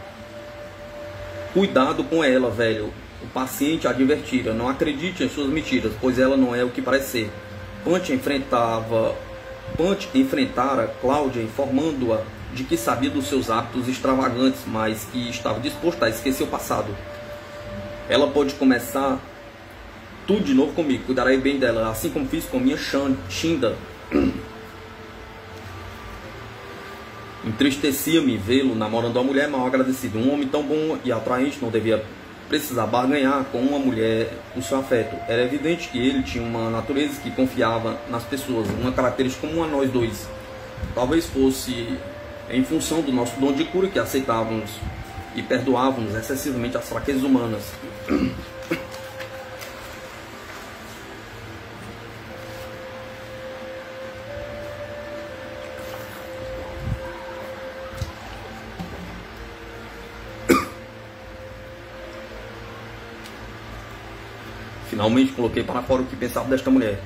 Speaker 1: Cuidado com ela, velho. O paciente advertira. Não acredite em suas mentiras, pois ela não é o que parece ser. Punch enfrentara Cláudia, informando-a de que sabia dos seus hábitos extravagantes, mas que estava disposto a esquecer o passado. Ela pode começar tudo de novo comigo, cuidarei bem dela, assim como fiz com minha Shinda. Entristecia-me vê-lo namorando uma mulher mal agradecida. Um homem tão bom e atraente não devia precisar barganhar com uma mulher o seu afeto. Era evidente que ele tinha uma natureza que confiava nas pessoas, uma característica comum a nós dois. Talvez fosse em função do nosso dom de cura que aceitávamos e perdoávamos excessivamente as fraquezas humanas. Finalmente coloquei para fora o que pensava desta mulher.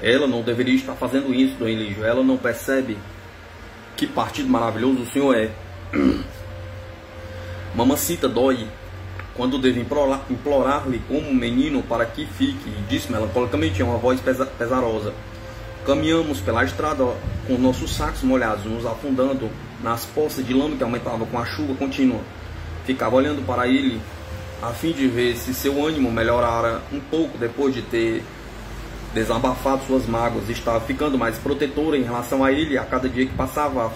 Speaker 1: Ela não deveria estar fazendo isso, Dom Elígio. Ela não percebe que partido maravilhoso o senhor é. Mamacita dói quando devo implorar-lhe como um menino para que fique, disse melancolicamente em uma voz pesarosa. Caminhamos pela estrada com nossos sacos molhados, nos afundando nas poças de lama que aumentavam com a chuva contínua. Ficava olhando para ele a fim de ver se seu ânimo melhorara um pouco depois de ter desabafado suas mágoas. Estava ficando mais protetora em relação a ele a cada dia que passava.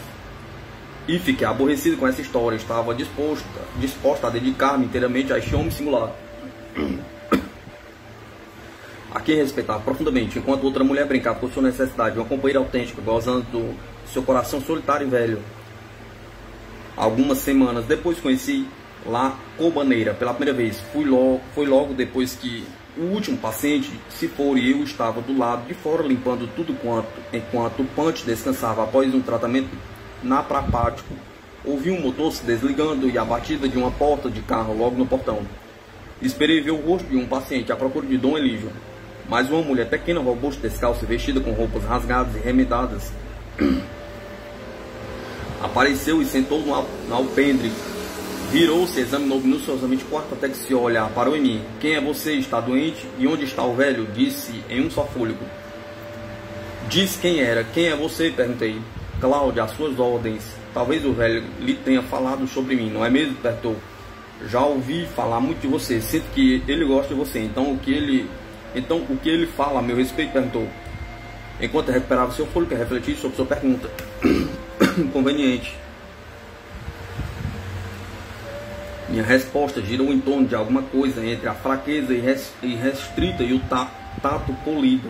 Speaker 1: E fiquei aborrecido com essa história. Estava disposta a dedicar-me inteiramente a este homem singular, a quem respeitava profundamente, enquanto outra mulher brincava com sua necessidade de uma companheira autêntica, gozando do seu coração solitário e velho. Algumas semanas depois conheci La Cobaneira pela primeira vez. Foi logo depois que o último paciente se for e eu estava do lado de fora limpando tudo enquanto Punch descansava após um tratamento naprapático. Ouvi um motor se desligando e a batida de uma porta de carro logo no portão. Esperei ver o rosto de um paciente à procura de Dom Elígio, mas uma mulher pequena, robusta, descalça e vestida com roupas rasgadas e remendadas apareceu e sentou no alpendre Virou-se, examinou minuciosamente o quarto até que se olhar, parou em mim. Quem é você? Está doente? E onde está o velho? Disse em um só fôlego. Disse quem era. Quem é você? Perguntei. Cláudia, às suas ordens. Talvez o velho lhe tenha falado sobre mim, não é mesmo? Perguntou. Já ouvi falar muito de você. Sinto que ele gosta de você. Então o que ele fala a meu respeito? Perguntou. Enquanto recuperava seu fôlego, refletir sobre sua pergunta. Inconveniente. Minha resposta girou em torno de alguma coisa entre a fraqueza irrestrita e o tato polido.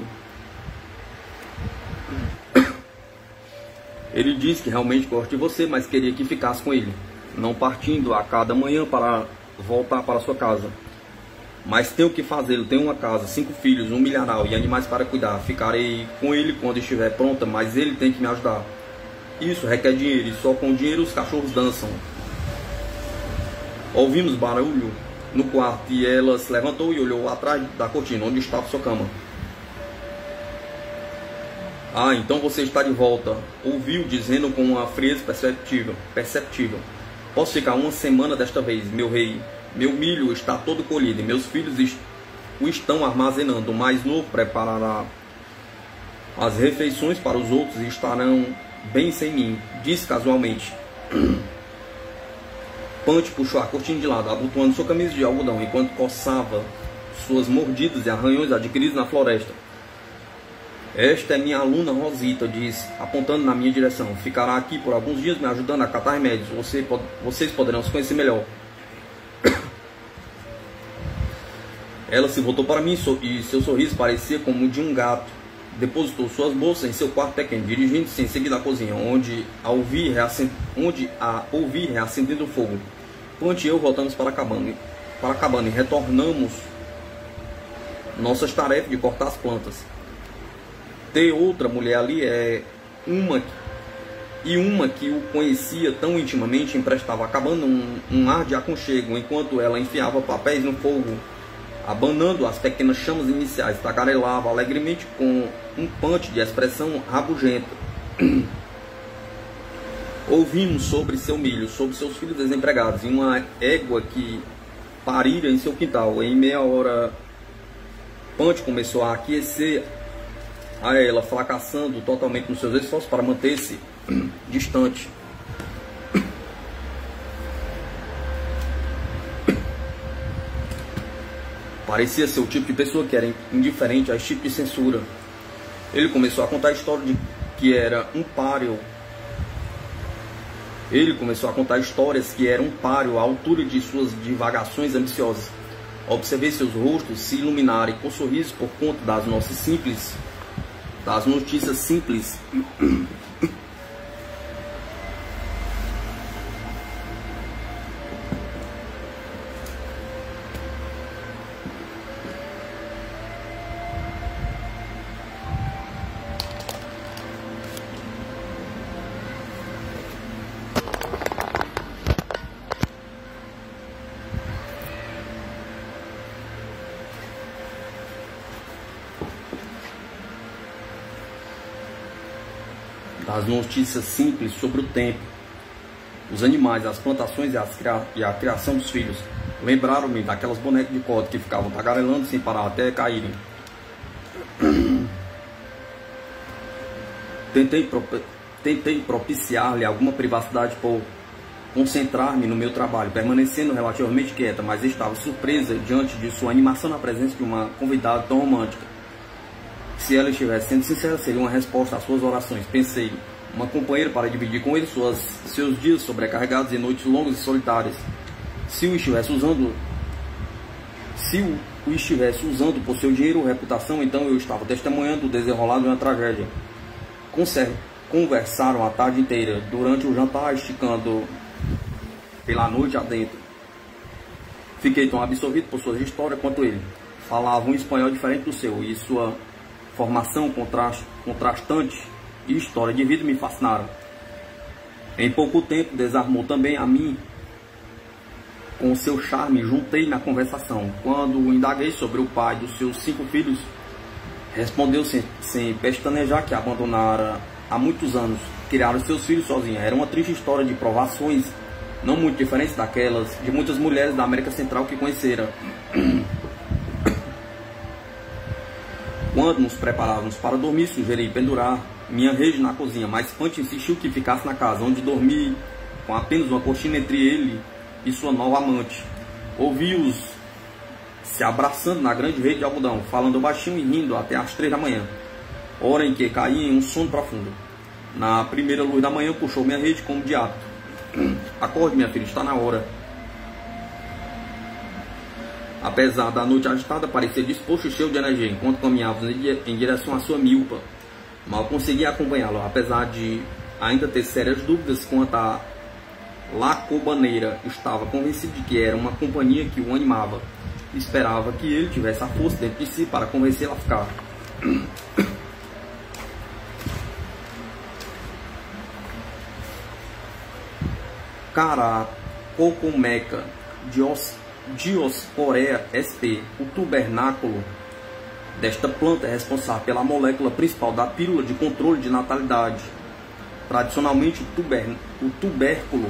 Speaker 1: Ele disse que realmente gosta de você, mas queria que ficasse com ele, não partindo a cada manhã para voltar para sua casa. Mas tenho que fazê-lo. Tenho uma casa, 5 filhos, 1 milharal e animais para cuidar. Ficarei com ele quando estiver pronta, mas ele tem que me ajudar. Isso requer dinheiro, e só com dinheiro os cachorros dançam. Ouvimos barulho no quarto e ela se levantou e olhou atrás da cortina, onde estava sua cama. Ah, então você está de volta, ouviu dizendo com uma frieza perceptível. Posso ficar 1 semana desta vez, meu rei. Meu milho está todo colhido e meus filhos o estão armazenando. O mais novo preparará as refeições para os outros e estarão bem sem mim, disse casualmente. Punch puxou a cortina de lado, abotoando sua camisa de algodão, enquanto coçava suas mordidas e arranhões adquiridos na floresta. Esta é minha aluna Rosita, disse, apontando na minha direção. Ficará aqui por alguns dias me ajudando a catar remédios. Vocês poderão se conhecer melhor. Ela se voltou para mim e seu sorriso parecia como o de um gato. Depositou suas bolsas em seu quarto pequeno, dirigindo-se em seguida à cozinha, onde a ouvi reacendendo o fogo. Punch e eu voltamos para a cabana e retornamos nossas tarefas de cortar as plantas. Ter outra mulher ali uma que o conhecia tão intimamente emprestava à cabana um ar de aconchego, enquanto ela enfiava papéis no fogo, abanando as pequenas chamas iniciais, tagarelava alegremente com um punch de expressão rabugenta. Ouvimos sobre seu milho, sobre seus filhos desempregados e uma égua que parira em seu quintal. Em meia hora, Punch começou a aquecer a ela, fracassando totalmente nos seus esforços para manter-se distante. Parecia ser o tipo de pessoa que era indiferente a esse tipo de censura. Ele começou a contar a história de que era um páreo. Ele começou a contar histórias que eram um páreo à altura de suas divagações ambiciosas. Observei seus rostos se iluminarem com sorrisos por conta das notícias simples. Das notícias simples sobre o tempo, os animais, as plantações e a criação dos filhos. Lembraram-me daquelas bonecas de corda que ficavam tagarelando sem parar até caírem. Tentei propiciar-lhe alguma privacidade por concentrar-me no meu trabalho, permanecendo relativamente quieta, mas estava surpresa diante de sua animação na presença de uma convidada tão romântica. Se ela estivesse sendo sincera, seria uma resposta às suas orações. Pensei, uma companheira para dividir com ele seus dias sobrecarregados e noites longas e solitárias. Se o estivesse usando por seu dinheiro ou reputação, então eu estava testemunhando o desenrolar de uma tragédia. Conversaram a tarde inteira, durante o jantar, esticando pela noite adentro. Fiquei tão absorvido por suas histórias quanto ele. Falava um espanhol diferente do seu, e sua formação contrastante e história de vida me fascinaram. Em pouco tempo desarmou também a mim com seu charme. Juntei na conversação. Quando indaguei sobre o pai dos seus 5 filhos, respondeu sem pestanejar que abandonara há muitos anos, criaram seus filhos sozinha. Era uma triste história de provações não muito diferentes daquelas de muitas mulheres da América Central que conheceram. Quando nos preparávamos para dormir, sugeri pendurar minha rede na cozinha, mas Punch insistiu que ficasse na casa, onde dormi com apenas uma cortina entre ele e sua nova amante. Ouvi-os se abraçando na grande rede de algodão, falando baixinho e rindo até às 3 da manhã, hora em que caí em um sono profundo. Na primeira luz da manhã, puxou minha rede como de hábito. Acorde, minha filha, está na hora. Apesar da noite agitada, parecia disposto e cheio de energia, enquanto caminhávamos em direção à sua milpa. Mal conseguia acompanhá-lo, apesar de ainda ter sérias dúvidas quanto à lacobaneira. Estava convencido de que era uma companhia que o animava. Esperava que ele tivesse a força dentro de si para convencê-la a ficar. Caracocomeca Diosporea sp. O tubernáculo desta planta é responsável pela molécula principal da pílula de controle de natalidade. Tradicionalmente, o tubérculo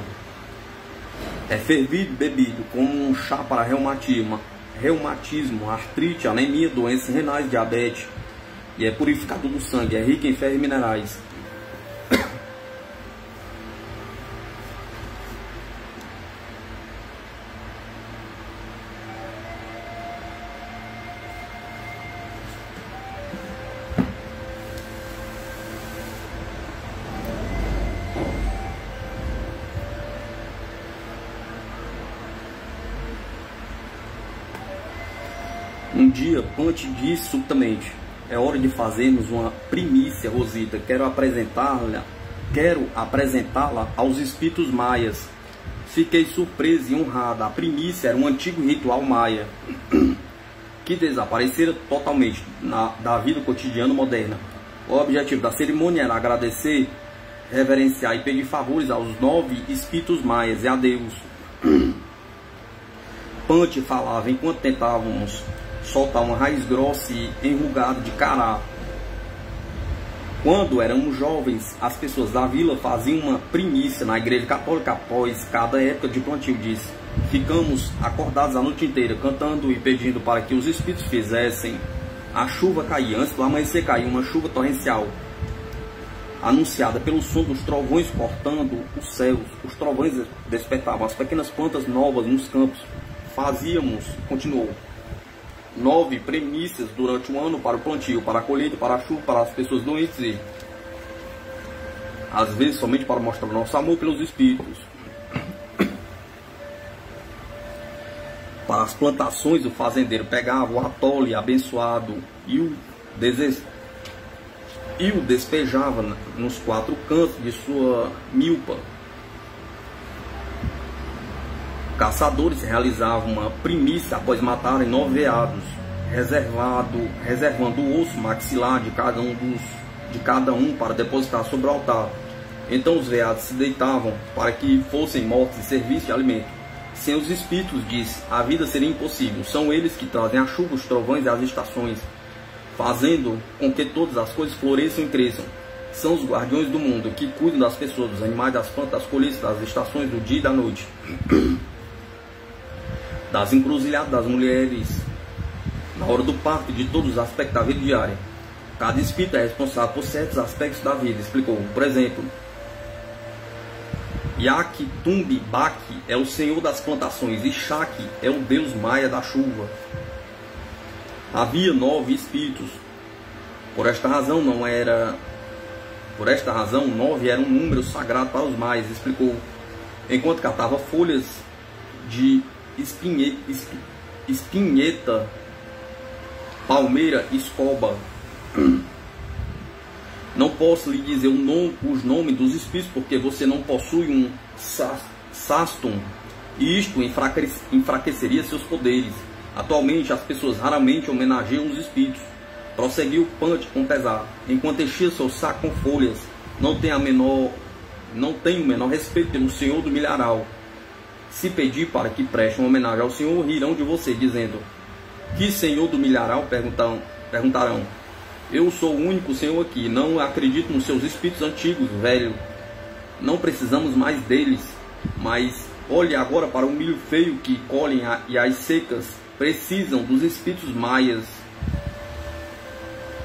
Speaker 1: é fervido e bebido como um chá para reumatismo, artrite, anemia, doenças renais, diabetes, e é purificador do sangue, é rico em ferro e minerais. Um dia, Punch disse subitamente: é hora de fazermos uma primícia, Rosita. Quero apresentá-la aos espíritos maias. Fiquei surpresa e honrada. A primícia era um antigo ritual maia que desaparecera totalmente da vida cotidiana moderna. O objetivo da cerimônia era agradecer, reverenciar e pedir favores aos 9 espíritos maias e a Deus. Punch falava enquanto tentávamos soltar uma raiz grossa e enrugada de cará. Quando éramos jovens, as pessoas da vila faziam uma primícia na igreja católica após cada época de plantio. Disse: ficamos acordados a noite inteira, cantando e pedindo para que os espíritos fizessem a chuva cair. Antes do amanhecer caiu uma chuva torrencial, anunciada pelo som dos trovões cortando os céus. Os trovões despertavam as pequenas plantas novas nos campos. Continuou, 9 primícias durante um ano para o plantio, para a colheita, para a chuva, para as pessoas doentes e, às vezes, somente para mostrar nosso amor pelos espíritos. Para as plantações, o fazendeiro pegava o atole abençoado e o despejava nos 4 cantos de sua milpa. Caçadores realizavam uma primícia após matarem 9 veados, reservando o osso maxilar de cada um para depositar sobre o altar. Então os veados se deitavam para que fossem mortos e serviço de alimento. Sem os espíritos, disse, a vida seria impossível. São eles que trazem a chuva, os trovões e as estações, fazendo com que todas as coisas floresçam e cresçam. São os guardiões do mundo, que cuidam das pessoas, dos animais, das plantas, das colheitas, das estações, do dia e da noite, das encruzilhadas das mulheres, na hora do parto e de todos os aspectos da vida diária. Cada espírito é responsável por certos aspectos da vida, explicou. Por exemplo, Yakitumbi Baki é o senhor das plantações e Shaki é o deus maia da chuva. Havia 9 espíritos. Por esta razão, 9 era um número sagrado para os maias, explicou, enquanto catava folhas de espinheta, palmeira, escoba. Não posso lhe dizer os nomes dos espíritos, porque você não possui um sastum, e isto enfraqueceria seus poderes. Atualmente, as pessoas raramente homenageiam os espíritos. Prosseguiu Punch com pesar, enquanto enchia seu saco com folhas. Não tenho o menor respeito pelo senhor do milharal. Se pedir para que preste uma homenagem ao senhor, rirão de você, dizendo: que senhor do milharal? Perguntarão. Eu sou o único senhor aqui, não acredito nos seus espíritos antigos, velho. Não precisamos mais deles, mas Olhe agora para o milho feio que colhem e as secas precisam dos espíritos maias.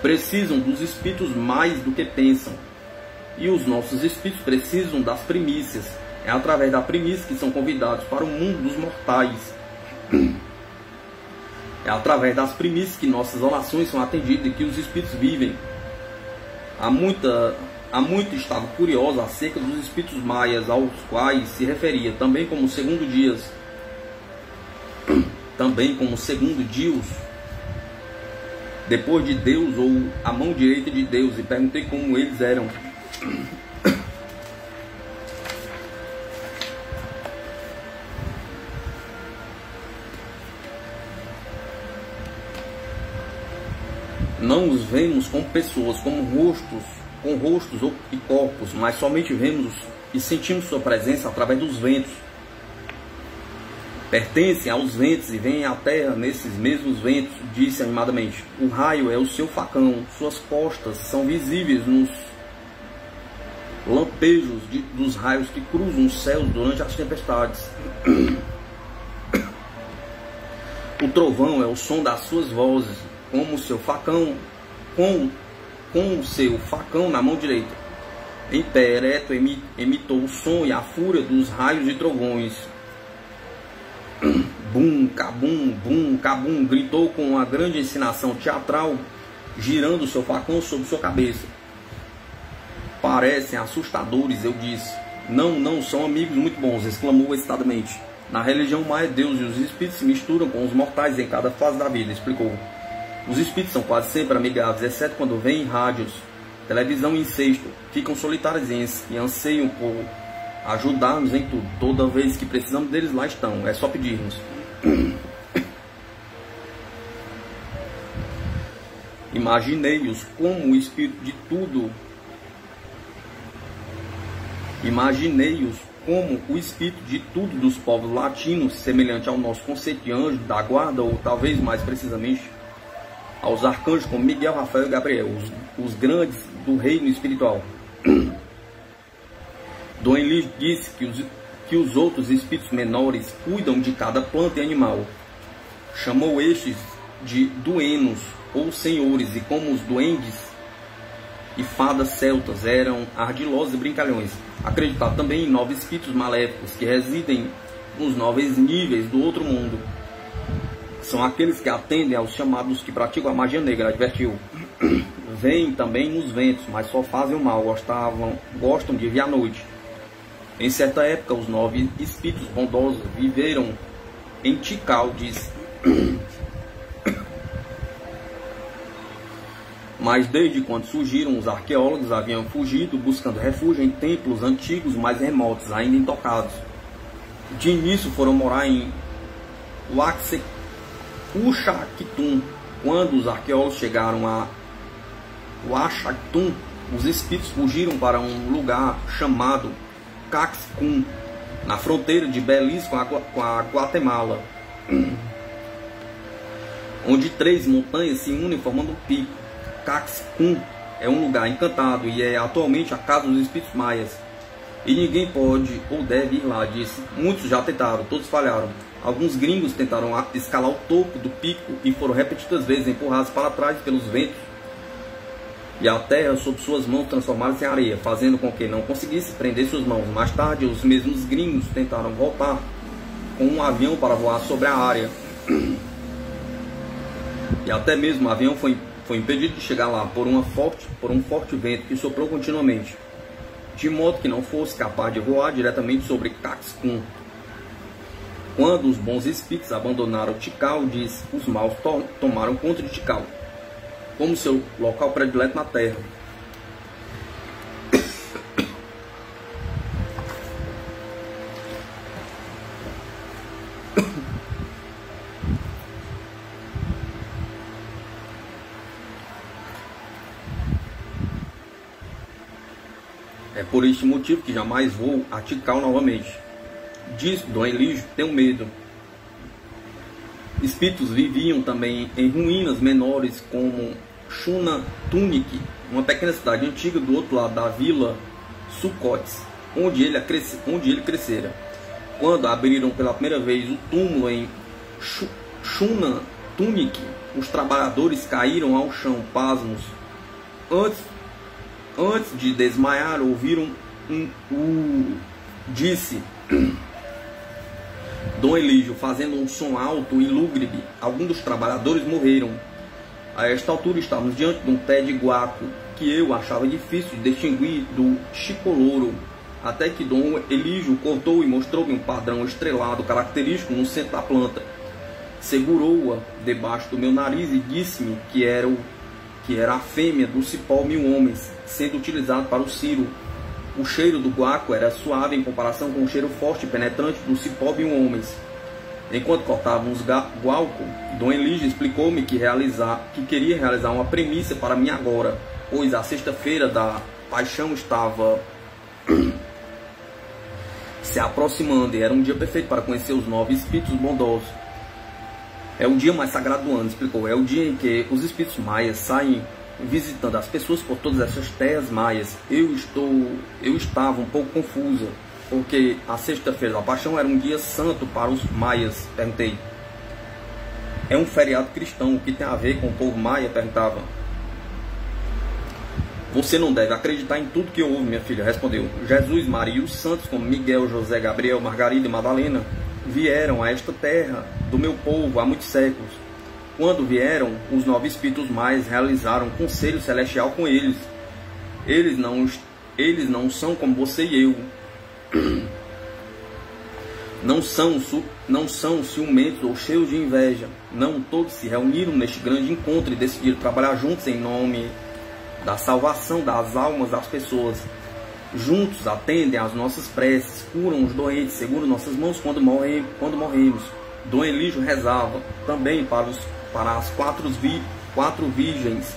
Speaker 1: Precisam dos espíritos mais do que pensam. E os nossos espíritos precisam das primícias. É através da primícia que são convidados para o mundo dos mortais. É através das primícias que nossas orações são atendidas e que os espíritos vivem. Há muito estava curioso acerca dos espíritos maias, aos quais se referia também como segundo Deus, depois de Deus, ou a mão direita de Deus, e perguntei como eles eram. Não os vemos como pessoas, com rostos e corpos, mas somente vemos e sentimos sua presença através dos ventos. Pertencem aos ventos e vêm à terra nesses mesmos ventos, disse animadamente. O raio é o seu facão, suas costas são visíveis nos lampejos dos raios que cruzam os céus durante as tempestades. O trovão é o som das suas vozes, como o seu facão, com o seu facão na mão direita. Em pé ereto imitou o som e a fúria dos raios e trovões. Bum, cabum, gritou com uma grande encenação teatral, girando seu facão sobre sua cabeça. Parecem assustadores, eu disse. Não, são amigos muito bons, exclamou excitadamente. Na religião maia, Deus e os espíritos se misturam com os mortais em cada fase da vida, explicou. Os espíritos são quase sempre amigáveis, exceto quando vêm em rádios, televisão e incesto. Ficam solitários e anseiam por ajudar-nos em tudo. Toda vez que precisamos deles, lá estão. É só pedirmos. Imaginei-os como o espírito de tudo. Imaginei-os como o espírito de tudo dos povos latinos, semelhante ao nosso conceito de anjo da guarda, ou talvez mais precisamente aos arcanjos como Miguel, Rafael e Gabriel, os grandes do reino espiritual. Dom Elígio disse que os outros espíritos menores cuidam de cada planta e animal. Chamou estes de duenos, ou senhores, e como os duendes e fadas celtas eram ardilosos e brincalhões. Acreditava também em 9 espíritos maléficos que residem nos 9 níveis do outro mundo. São aqueles que atendem aos chamados que praticam a magia negra, advertiu. Vêm também nos ventos, mas só fazem o mal, gostam de vir à noite. Em certa época, os 9 espíritos bondosos viveram em Tikal, diz. Mas desde quando surgiram, os arqueólogos haviam fugido, buscando refúgio em templos antigos mais remotos, ainda intocados. De início foram morar em Uxaquitum. Quando os arqueólogos chegaram a Uaxaquitum, os espíritos fugiram para um lugar chamado Caxcum, na fronteira de Belize com a Guatemala, onde 3 montanhas se unem formando um pico. Caxcum é um lugar encantado e é atualmente a casa dos espíritos maias. E ninguém pode ou deve ir lá, disse. Muitos já tentaram, todos falharam. Alguns gringos tentaram escalar o topo do pico e foram repetidas vezes empurrados para trás pelos ventos. E a terra sob suas mãos transformava-se em areia, fazendo com que não conseguisse prender suas mãos. Mais tarde, os mesmos gringos tentaram voltar com um avião para voar sobre a área. E até mesmo o avião foi impedido de chegar lá por um forte vento que soprou continuamente, de modo que não fosse capaz de voar diretamente sobre Caxcum. Quando os bons espíritos abandonaram Tikal, diz, os maus tomaram conta de Tikal, como seu local predileto na terra. É por este motivo que jamais vou a Tikal novamente. Diz Dom Elígio, tenho medo. Espíritos viviam também em ruínas menores como Xunatunik, uma pequena cidade antiga do outro lado da vila Sucotes, onde ele crescera. Quando abriram pela primeira vez o túmulo em Shuna Tunik, os trabalhadores caíram ao chão, pasmos. Antes de desmaiar, ouviram disse Dom Elígio, fazendo um som alto e lúgubre. Alguns dos trabalhadores morreram. A esta altura estávamos diante de um pé de guaco, que eu achava difícil de distinguir do chicolouro, até que Dom Elígio cortou e mostrou-me um padrão estrelado característico no centro da planta. Segurou-a debaixo do meu nariz e disse-me que era a fêmea do cipó 1000 homens, sendo utilizado para o ciro. O cheiro do guaco era suave em comparação com o cheiro forte e penetrante do cipó 1000 homens. Enquanto cortávamos gualco, Dom Elígio explicou-me que queria realizar uma premissa para mim agora, pois a sexta-feira da paixão estava se aproximando e era um dia perfeito para conhecer os 9 espíritos bondosos. É o dia mais sagrado do ano, explicou. É o dia em que os espíritos maias saem visitando as pessoas por todas essas terras maias. Eu estava um pouco confusa, porque a sexta-feira da paixão era um dia santo para os maias. Perguntei. É um feriado cristão, o que tem a ver com o povo maia? Perguntava. Você não deve acreditar em tudo que ouve, minha filha, respondeu. Jesus, Maria e os santos, como Miguel, José, Gabriel, Margarida e Madalena, vieram a esta terra do meu povo há muitos séculos. Quando vieram, os 9 espíritos maias realizaram um conselho celestial com eles. Eles não são como você e eu. Não são ciumentos ou cheios de inveja. Não, todos se reuniram neste grande encontro e decidiram trabalhar juntos em nome da salvação das almas das pessoas. Juntos atendem às nossas preces, curam os doentes, seguram nossas mãos quando morremos. Dom Elígio rezava também para as 4 virgens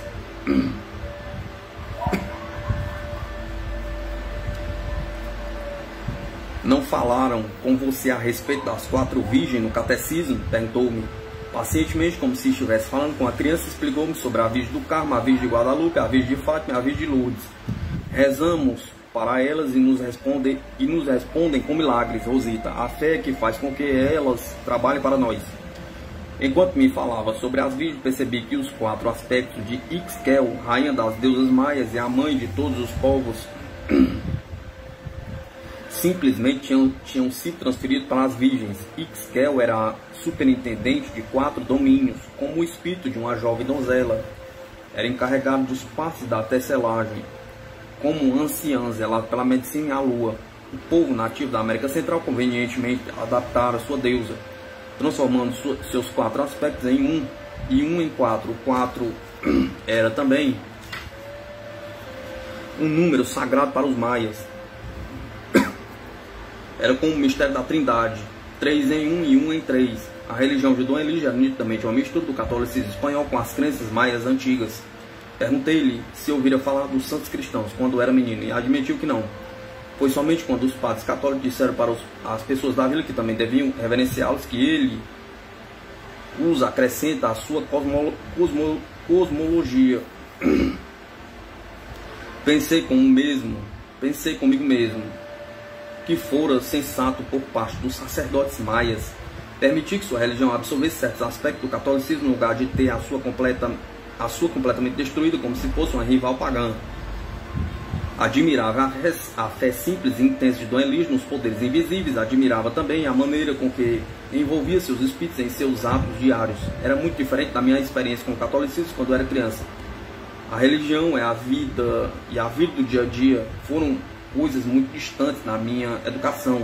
Speaker 1: Não falaram com você a respeito das 4 virgens no catecismo? Perguntou-me. Pacientemente, como se estivesse falando com a criança, explicou-me sobre a Virgem do Carmo, a Virgem de Guadalupe, a Virgem de Fátima e a Virgem de Lourdes. Rezamos para elas e nos respondem com milagres, Rosita. A fé que faz com que elas trabalhem para nós. Enquanto me falava sobre as virgens, percebi que os 4 aspectos de Ixquel, rainha das deusas maias e a mãe de todos os povos, simplesmente tinham sido transferidos para as virgens. Ixquel era a superintendente de 4 domínios, como o espírito de uma jovem donzela. Era encarregado dos passos da tecelagem. Como anciã zelada pela medicina e a lua, o povo nativo da América Central convenientemente adaptara sua deusa, transformando seus 4 aspectos em um e um em 4. O 4 era também um número sagrado para os maias. Era como o mistério da Trindade, 3 em 1 e 1 em 3. A religião de Dom Elígio era nitidamente uma mistura do catolicismo espanhol com as crenças maias antigas. Perguntei-lhe se ouvira falar dos santos cristãos quando era menino e admitiu que não. Foi somente quando os padres católicos disseram para as pessoas da vila que também deviam reverenciá-los que ele os acrescenta à sua cosmologia. Pensei comigo mesmo que fora sensato por parte dos sacerdotes maias permitir que sua religião absorvesse certos aspectos do catolicismo no lugar de ter a sua completamente destruída como se fosse uma rival pagã. Admirava a fé simples e intensa de Dom Elígio nos poderes invisíveis, admirava também a maneira com que envolvia seus espíritos em seus atos diários. Era muito diferente da minha experiência com o catolicismo quando era criança. A religião é a vida e a vida do dia a dia foram coisas muito distantes na minha educação.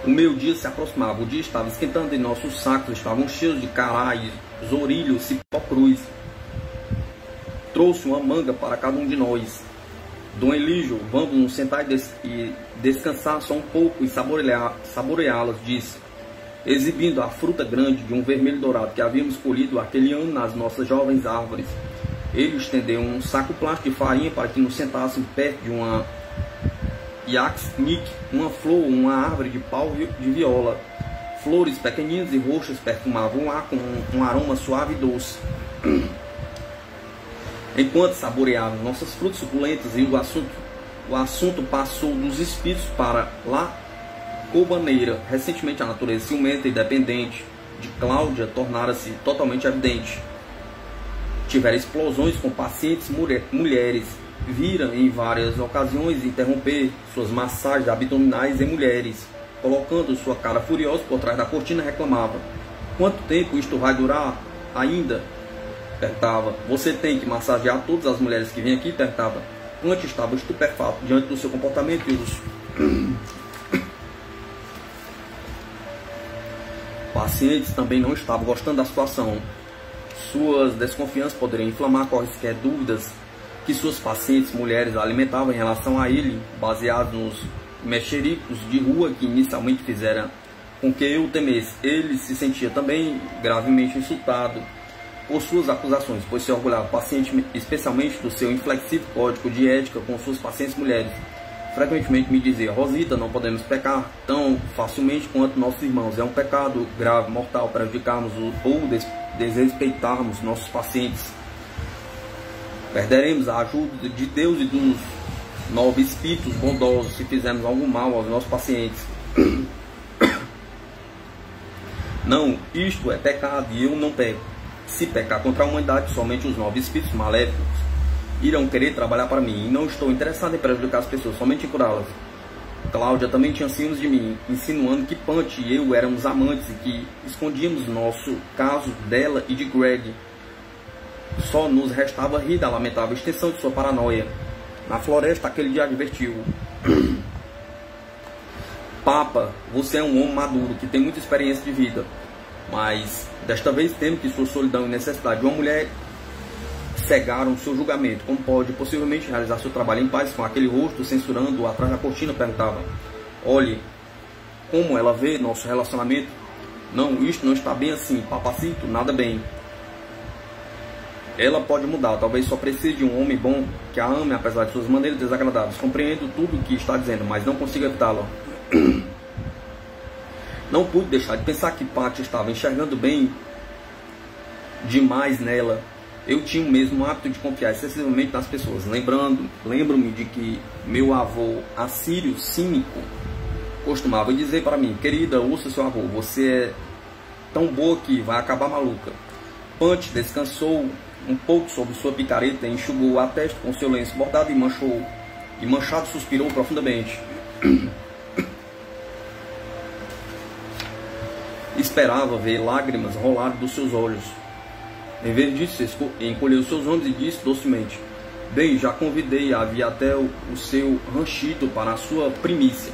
Speaker 1: O meio-dia se aproximava, o dia estava esquentando e nossos sacos estavam cheios de caralhos, zorilhos, cipó cruz. Trouxe uma manga para cada um de nós. Dom Elígio, vamos nos sentar e descansar só um pouco e saboreá-las, disse, exibindo a fruta grande de um vermelho dourado que havíamos colhido aquele ano nas nossas jovens árvores. Ele estendeu um saco plástico de farinha para que nos sentássemos perto de uma yaxnik, uma flor, uma árvore de pau de viola. Flores pequeninas e roxas perfumavam o ar com um aroma suave e doce. Enquanto saboreavam nossas frutas suculentas e o assunto passou dos espíritos para lá Cobaneira. Recentemente, a natureza ciumenta e dependente de Cláudia tornara-se totalmente evidente. Tivera explosões com pacientes mulheres. Vira em várias ocasiões interromper suas massagens abdominais em mulheres. Colocando sua cara furiosa por trás da cortina, reclamava: quanto tempo isto vai durar ainda? Perguntava: você tem que massagear todas as mulheres que vêm aqui? Perguntava. Punch estava estupefato diante do seu comportamento e os pacientes também não estavam gostando da situação. Suas desconfianças poderiam inflamar quaisquer dúvidas que suas pacientes mulheres alimentavam em relação a ele, baseados nos mexericos de rua que inicialmente fizeram com que eu temesse. Ele se sentia também gravemente insultado por suas acusações, pois se orgulhava paciente, especialmente do seu inflexível código de ética com suas pacientes mulheres. Frequentemente me dizia: Rosita, não podemos pecar tão facilmente quanto nossos irmãos. É um pecado grave, mortal, prejudicarmos ou desrespeitarmos nossos pacientes. Perderemos a ajuda de Deus e dos 9 espíritos bondosos se fizermos algum mal aos nossos pacientes. Não, isto é pecado e eu não peco. Se pecar contra a humanidade, somente os 9 espíritos maléficos irão querer trabalhar para mim, e não estou interessado em prejudicar as pessoas, somente em curá-las. Cláudia também tinha ciúmes de mim, insinuando que Punch e eu éramos amantes e que escondíamos nosso caso dela e de Greg. Só nos restava rir da lamentável extensão de sua paranoia. Na floresta, aquele dia advertiu: Papa, você é um homem maduro que tem muita experiência de vida, mas desta vez temo que sua solidão e necessidade de uma mulher cegaram seu julgamento. Como pode possivelmente realizar seu trabalho em paz com aquele rosto censurando-o atrás da cortina? Perguntava. Olhe como ela vê nosso relacionamento. Não, isto não está bem assim, papacito, nada bem. Ela pode mudar, talvez só precise de um homem bom que a ame apesar de suas maneiras desagradáveis. Compreendo tudo o que está dizendo, mas não consigo evitá-la. Não pude deixar de pensar que Patty estava enxergando bem demais nela. Eu tinha o mesmo hábito de confiar excessivamente nas pessoas. Lembro-me de que meu avô assírio cínico costumava dizer para mim: querida, ouça seu avô, você é tão boa que vai acabar maluca. Punch descansou um pouco sobre sua picareta, enxugou a testa com seu lenço bordado e manchado suspirou profundamente. Esperava ver lágrimas rolar dos seus olhos. Em vez disso, encolheu seus ombros e disse docemente: bem, já convidei a vir até o seu ranchito para a sua primícia.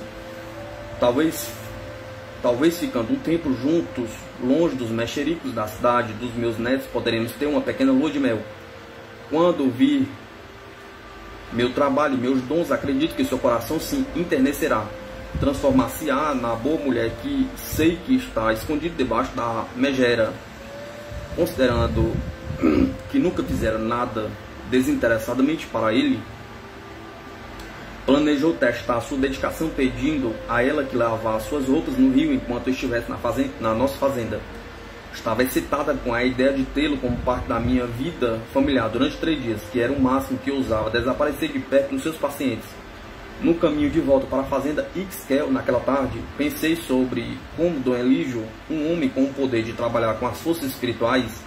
Speaker 1: Talvez ficando um tempo juntos, longe dos mexericos da cidade, dos meus netos, poderemos ter uma pequena lua de mel. Quando vir meu trabalho e meus dons, acredito que seu coração se enternecerá. Transformar-se-á na boa mulher que sei que está escondida debaixo da megera. Considerando que nunca fizera nada desinteressadamente para ele, planejou testar sua dedicação pedindo a ela que lavasse suas roupas no rio enquanto eu estivesse na nossa fazenda. Estava excitada com a ideia de tê-lo como parte da minha vida familiar durante 3 dias, que era o máximo que eu usava desaparecer de perto dos seus pacientes. No caminho de volta para a fazenda Ixkel, naquela tarde, pensei sobre como Dom Elígio, um homem com o poder de trabalhar com as forças espirituais,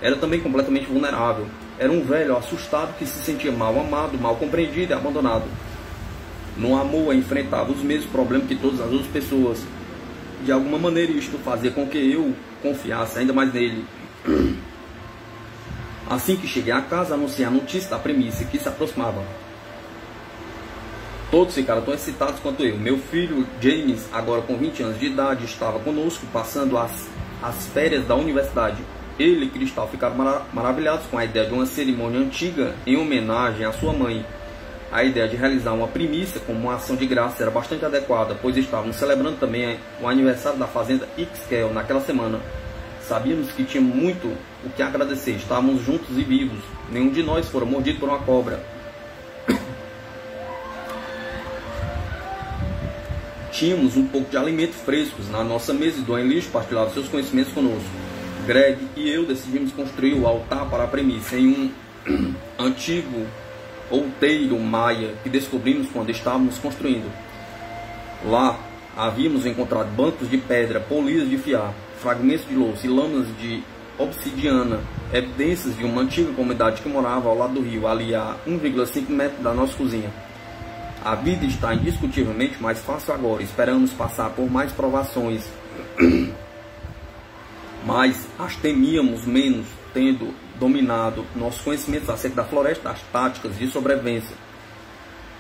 Speaker 1: era também completamente vulnerável. Era um velho assustado que se sentia mal amado, mal compreendido e abandonado. No amor, enfrentava os mesmos problemas que todas as outras pessoas. De alguma maneira, isto fazia com que eu confiasse ainda mais nele. Assim que cheguei a casa, anunciei a notícia da primícia que se aproximava. Todos ficaram tão excitados quanto eu. Meu filho James, agora com 20 anos de idade, estava conosco, passando as férias da universidade. Ele e Cristal ficaram maravilhados com a ideia de uma cerimônia antiga em homenagem à sua mãe. A ideia de realizar uma primícia como uma ação de graça era bastante adequada, pois estávamos celebrando também o aniversário da fazenda Ixkel naquela semana. Sabíamos que tínhamos muito o que agradecer, estávamos juntos e vivos. Nenhum de nós fora mordido por uma cobra. Tínhamos um pouco de alimentos frescos na nossa mesa e Dom Elígio partilhava seus conhecimentos conosco. Greg e eu decidimos construir o altar para a primícia em um antigo outeiro maia que descobrimos quando estávamos construindo. Lá, Havíamos encontrado bancos de pedra polidas de fiar, fragmentos de louça e lâminas de obsidiana, evidências de uma antiga comunidade que morava ao lado do rio, ali a 1,5 metros da nossa cozinha. A vida está indiscutivelmente mais fácil agora. Esperamos passar por mais provações, mas as temíamos menos, tendo dominado nossos conhecimentos acerca da floresta, das táticas de sobrevivência.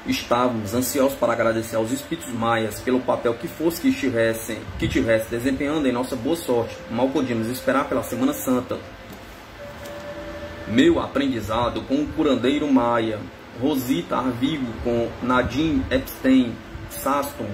Speaker 1: Estávamos ansiosos para agradecer aos espíritos maias pelo papel que fosse que estivesse desempenhando em nossa boa sorte. Mal podíamos esperar pela Semana Santa. Meu aprendizado com o curandeiro maia, Rosita Arvigo com Nadine Epstein Saston,